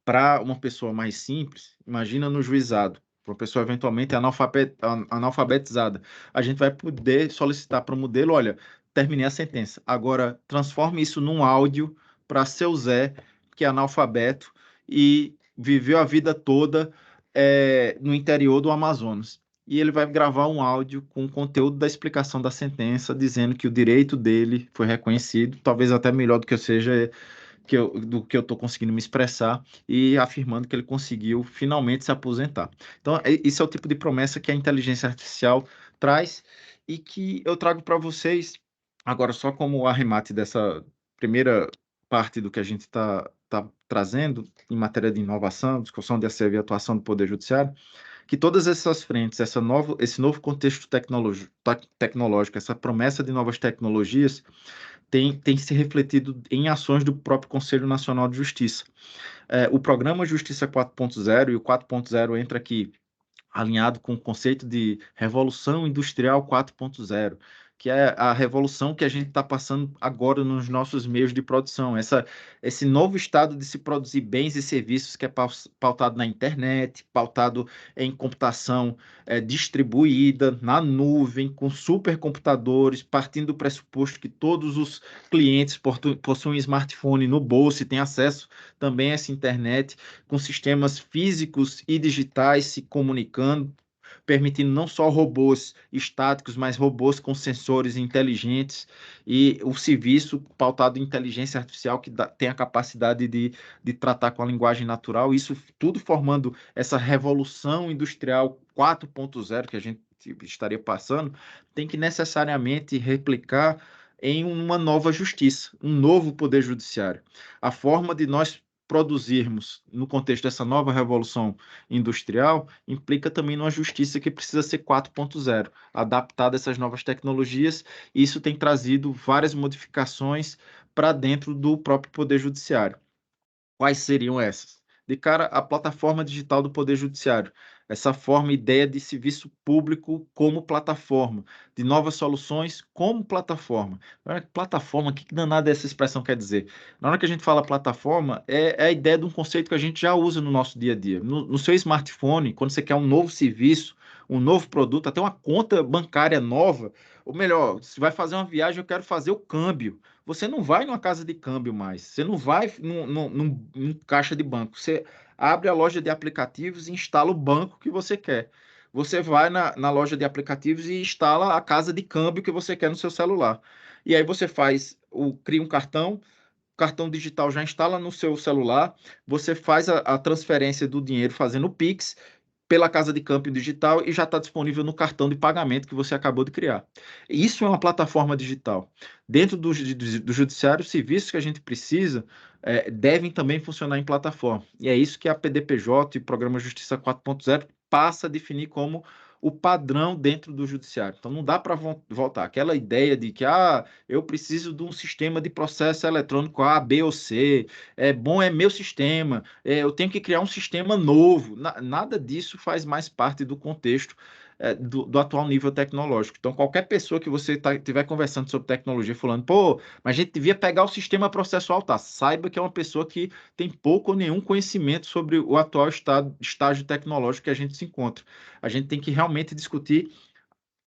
para uma pessoa mais simples, imagina no juizado, para uma pessoa eventualmente analfabetizada, a gente vai poder solicitar para o modelo, olha, terminei a sentença. Agora, transforme isso num áudio para seu Zé, que é analfabeto e viveu a vida toda no interior do Amazonas. E ele vai gravar um áudio com o conteúdo da explicação da sentença, dizendo que o direito dele foi reconhecido, talvez até melhor do que eu seja, do que eu estou conseguindo me expressar, e afirmando que ele conseguiu finalmente se aposentar. Então, esse é o tipo de promessa que a inteligência artificial traz e que eu trago para vocês agora, só como arremate dessa primeira parte do que a gente está trazendo em matéria de inovação, discussão de acervo e atuação do Poder Judiciário, que todas essas frentes, esse novo contexto tecnológico, essa promessa de novas tecnologias, tem se refletido em ações do próprio Conselho Nacional de Justiça. O programa Justiça 4.0, e o 4.0 entra aqui alinhado com o conceito de Revolução Industrial 4.0, que é a revolução que a gente está passando agora nos nossos meios de produção. Esse novo estado de se produzir bens e serviços que é pautado na internet, pautado em computação distribuída, na nuvem, com supercomputadores, partindo do pressuposto que todos os clientes possuem smartphone no bolso e têm acesso também a essa internet, com sistemas físicos e digitais se comunicando, permitindo não só robôs estáticos, mas robôs com sensores inteligentes e o serviço pautado em inteligência artificial que tem a capacidade de tratar com a linguagem natural, isso tudo formando essa revolução industrial 4.0 que a gente estaria passando, tem que necessariamente replicar em uma nova justiça, um novo poder judiciário. A forma de nós produzirmos no contexto dessa nova revolução industrial implica também numa justiça que precisa ser 4.0, adaptada a essas novas tecnologias, e isso tem trazido várias modificações para dentro do próprio Poder Judiciário. Quais seriam essas? De cara, a plataforma digital do Poder Judiciário. Essa forma, ideia de serviço público como plataforma, de novas soluções como plataforma. Plataforma, o que danada essa expressão quer dizer? Na hora que a gente fala plataforma, é a ideia de um conceito que a gente já usa no nosso dia a dia. No seu smartphone, quando você quer um novo serviço, um novo produto, até uma conta bancária nova, ou melhor, se vai fazer uma viagem, eu quero fazer o câmbio. Você não vai numa casa de câmbio mais, você não vai num caixa de banco, você abre a loja de aplicativos e instala o banco que você quer. Você vai na loja de aplicativos e instala a casa de câmbio que você quer no seu celular. E aí você cria um cartão digital já instala no seu celular, você faz a transferência do dinheiro fazendo o Pix, pela casa de câmbio digital e já está disponível no cartão de pagamento que você acabou de criar. Isso é uma plataforma digital. Dentro do judiciário, os serviços que a gente precisa devem também funcionar em plataforma. E é isso que a PDPJ e o Programa Justiça 4.0 passa a definir como o padrão dentro do judiciário. Então, não dá para voltar. Aquela ideia de que eu preciso de um sistema de processo eletrônico A, B ou C, é meu sistema, eu tenho que criar um sistema novo. Nada disso faz mais parte do contexto do atual nível tecnológico. Então, qualquer pessoa que você estiver conversando sobre tecnologia, falando, mas a gente devia pegar o sistema processual, tá? Saiba que é uma pessoa que tem pouco ou nenhum conhecimento sobre o atual estágio tecnológico que a gente se encontra. A gente tem que realmente discutir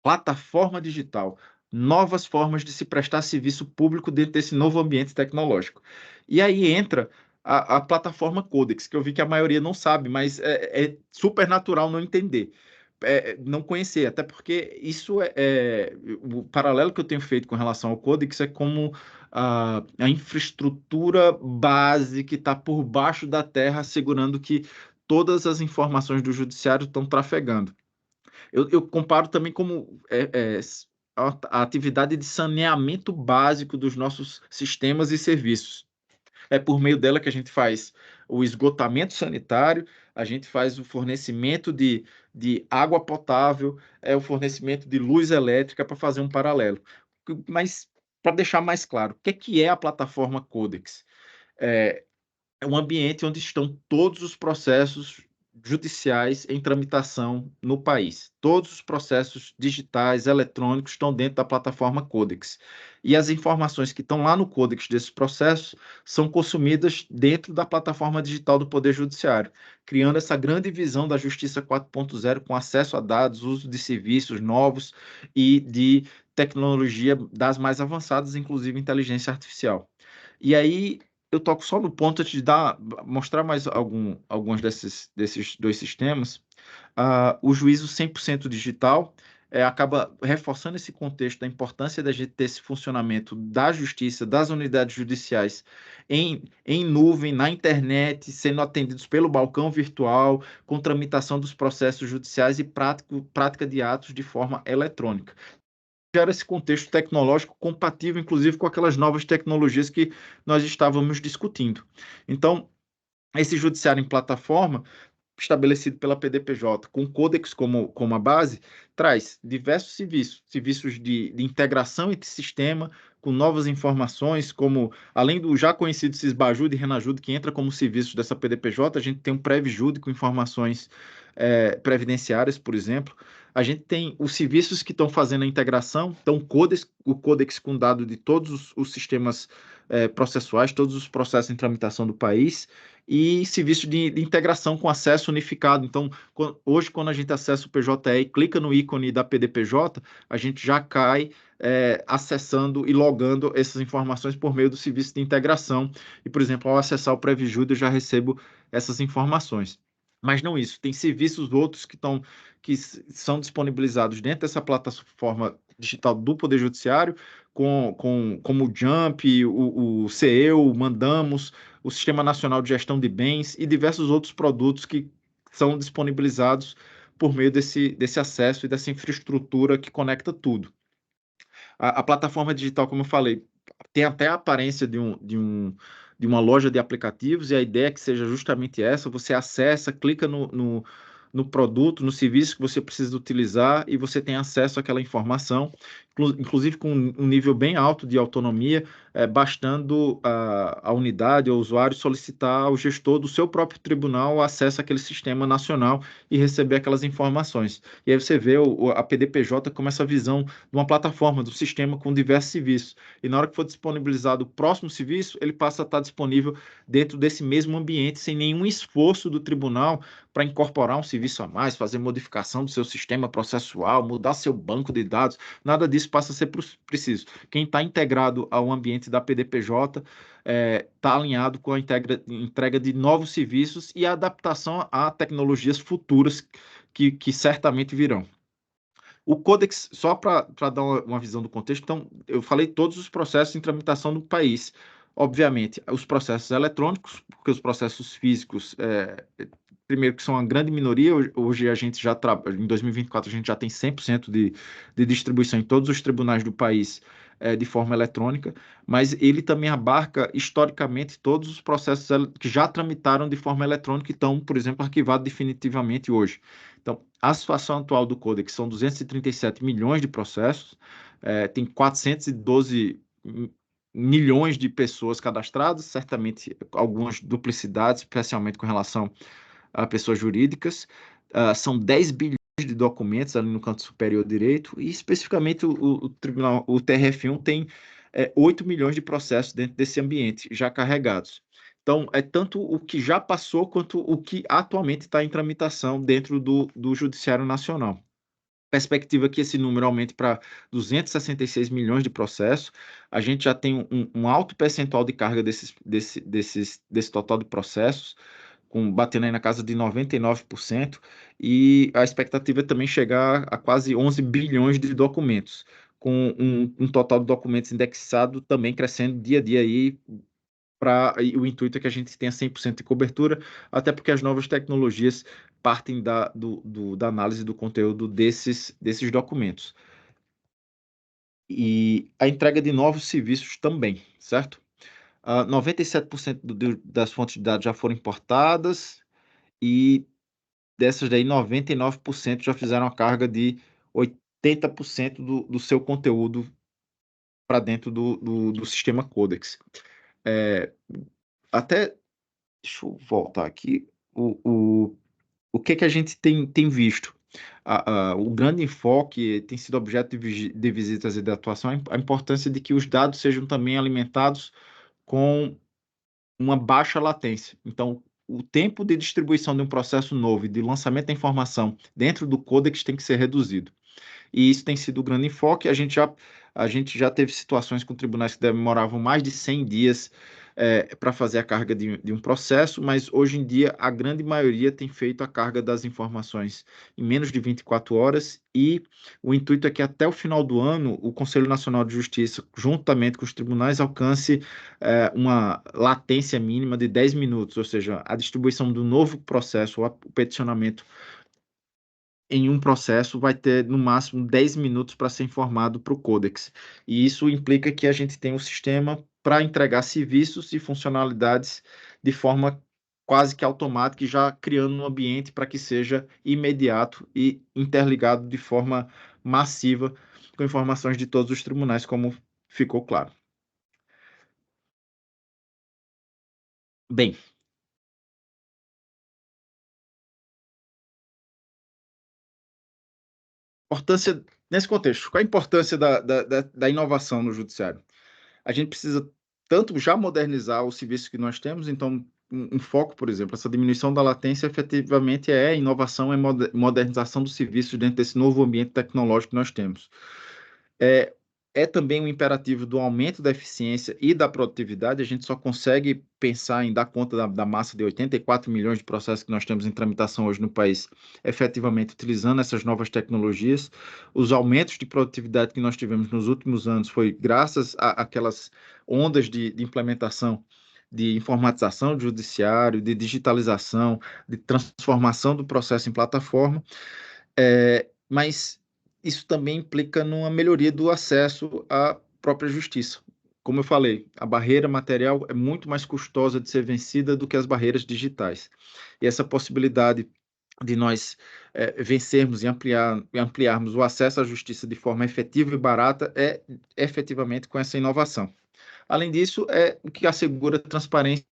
plataforma digital, novas formas de se prestar serviço público dentro desse novo ambiente tecnológico. E aí entra a plataforma Codex, que eu vi que a maioria não sabe, mas é super natural não entender. Não conhecer, até porque o paralelo que eu tenho feito com relação ao Codex é como a infraestrutura base que está por baixo da terra, assegurando que todas as informações do judiciário estão trafegando. Eu comparo também como a atividade de saneamento básico dos nossos sistemas e serviços. É por meio dela que a gente faz o esgotamento sanitário, a gente faz o fornecimento de água potável, o fornecimento de luz elétrica, para fazer um paralelo. Mas, para deixar mais claro, o que é a plataforma Codex? É um ambiente onde estão todos os processos judiciais em tramitação no país. Todos os processos digitais, eletrônicos, estão dentro da plataforma Codex. E as informações que estão lá no Codex desses processos são consumidas dentro da plataforma digital do Poder Judiciário, criando essa grande visão da Justiça 4.0 com acesso a dados, uso de serviços novos e de tecnologia das mais avançadas, inclusive inteligência artificial. E aí, eu toco só no ponto de mostrar mais alguns desses dois sistemas. O juízo 100% digital acaba reforçando esse contexto da importância da gente ter esse funcionamento da justiça, das unidades judiciais em nuvem, na internet, sendo atendidos pelo balcão virtual, com tramitação dos processos judiciais e prática de atos de forma eletrônica. Gera esse contexto tecnológico compatível, inclusive, com aquelas novas tecnologias que nós estávamos discutindo. Então, esse judiciário em plataforma, estabelecido pela PDPJ, com o Codex como a base, traz diversos serviços de integração entre sistema, com novas informações, como, além do já conhecido Sisbajude e Renajude, que entra como serviços dessa PDPJ, a gente tem um Previjude com informações previdenciárias, por exemplo. A gente tem os serviços que estão fazendo a integração, então o Codex com dado de todos os sistemas processuais, todos os processos em tramitação do país, e serviço de integração com acesso unificado. Então, hoje, quando a gente acessa o PJE e clica no ícone da PDPJ, a gente já cai acessando e logando essas informações por meio do serviço de integração. E, por exemplo, ao acessar o Previjude, eu já recebo essas informações. Mas não isso, tem serviços outros que são disponibilizados dentro dessa plataforma digital do Poder Judiciário, como o Jump, o CEU, o Mandamos, o Sistema Nacional de Gestão de Bens e diversos outros produtos que são disponibilizados por meio desse acesso e dessa infraestrutura que conecta tudo. A plataforma digital, como eu falei, tem até a aparência de uma loja de aplicativos, e a ideia é que seja justamente essa: você acessa, clica no produto, no serviço que você precisa utilizar, e você tem acesso àquela informação, inclusive com um nível bem alto de autonomia, bastando a unidade ou o usuário solicitar ao gestor do seu próprio tribunal acesso àquele sistema nacional e receber aquelas informações. E aí você vê a PDPJ como essa visão de uma plataforma, do sistema com diversos serviços. E na hora que for disponibilizado o próximo serviço, ele passa a estar disponível dentro desse mesmo ambiente, sem nenhum esforço do tribunal para incorporar um serviço a mais, fazer modificação do seu sistema processual, mudar seu banco de dados. Nada disso passa a ser preciso. Quem está integrado ao ambiente da PDPJ está alinhado com a entrega de novos serviços e a adaptação a tecnologias futuras que certamente virão. O Codex, só para dar uma visão do contexto, então, eu falei todos os processos em tramitação do país. Obviamente, os processos eletrônicos, porque os processos físicos, primeiro que são uma grande minoria, hoje a gente já em 2024 a gente já tem 100% de distribuição em todos os tribunais do país de forma eletrônica, mas ele também abarca historicamente todos os processos que já tramitaram de forma eletrônica e estão, por exemplo, arquivados definitivamente hoje. Então, a situação atual do Codex são 237 milhões de processos, tem 412 milhões de pessoas cadastradas, certamente algumas duplicidades, especialmente com relação a pessoas jurídicas. São 10 bilhões de documentos ali no canto superior direito, e especificamente o tribunal, o TRF1 tem 8 milhões de processos dentro desse ambiente já carregados. Então, é tanto o que já passou quanto o que atualmente está em tramitação dentro do Judiciário Nacional. Perspectiva que esse número aumente para 266 milhões de processos. A gente já tem um alto percentual de carga desse total de processos, batendo aí na casa de 99%, e a expectativa é também chegar a quase 11 bilhões de documentos, com um total de documentos indexado também crescendo dia a dia aí, e o intuito é que a gente tenha 100% de cobertura, até porque as novas tecnologias partem da análise do conteúdo desses documentos. E a entrega de novos serviços também, certo? 97% das fontes de dados já foram importadas, e dessas daí 99% já fizeram a carga de 80% do seu conteúdo para dentro do sistema Codex. Até, deixa eu voltar aqui, o que a gente tem visto? O grande enfoque tem sido objeto de visitas e de atuação, a importância de que os dados sejam também alimentados com uma baixa latência. Então, o tempo de distribuição de um processo novo e de lançamento da informação dentro do Codex tem que ser reduzido. E isso tem sido o grande enfoque. A gente já teve situações com tribunais que demoravam mais de 100 dias para fazer a carga de um processo, mas hoje em dia a grande maioria tem feito a carga das informações em menos de 24 horas e o intuito é que até o final do ano o Conselho Nacional de Justiça, juntamente com os tribunais, alcance uma latência mínima de 10 minutos, ou seja, a distribuição do novo processo, o peticionamento em um processo vai ter no máximo 10 minutos para ser informado para o Codex. E isso implica que a gente tem um sistema para entregar serviços e funcionalidades de forma quase que automática e já criando um ambiente para que seja imediato e interligado de forma massiva com informações de todos os tribunais, como ficou claro. Bem, importância, nesse contexto, qual a importância da inovação no judiciário? A gente precisa tanto já modernizar os serviços que nós temos, então um foco, por exemplo, essa diminuição da latência efetivamente é inovação, é modernização dos serviços dentro desse novo ambiente tecnológico que nós temos. É também um imperativo do aumento da eficiência e da produtividade. A gente só consegue pensar em dar conta da massa de 84 milhões de processos que nós temos em tramitação hoje no país, efetivamente utilizando essas novas tecnologias. Os aumentos de produtividade que nós tivemos nos últimos anos foi graças àquelas ondas de implementação de informatização do judiciário, de digitalização, de transformação do processo em plataforma, mas isso também implica numa melhoria do acesso à própria justiça. Como eu falei, a barreira material é muito mais custosa de ser vencida do que as barreiras digitais. E essa possibilidade de nós vencermos e ampliarmos o acesso à justiça de forma efetiva e barata é efetivamente com essa inovação. Além disso, é o que assegura transparência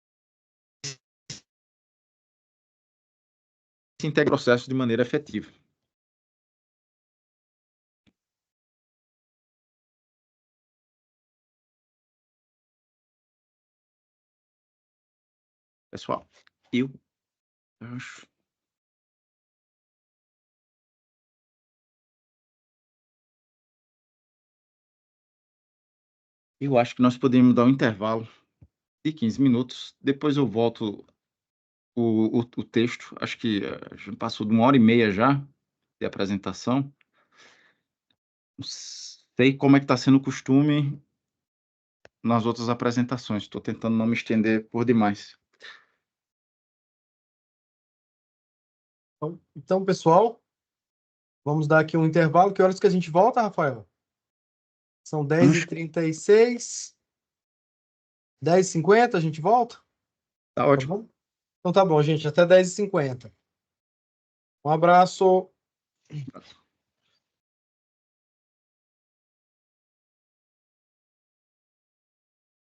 e integra o processo de maneira efetiva. Pessoal, eu acho. Eu acho que nós podemos dar um intervalo de 15 minutos. Depois eu volto o texto. Acho que a gente passou de 1h30 já de apresentação. Não sei como é que está sendo o costume nas outras apresentações. Estou tentando não me estender por demais. Então, pessoal, vamos dar aqui um intervalo. Que horas que a gente volta, Rafael? São 10h36. 10h50 a gente volta? Tá Tá ótimo. bom? Então tá bom, gente. Até 10h50. Um abraço.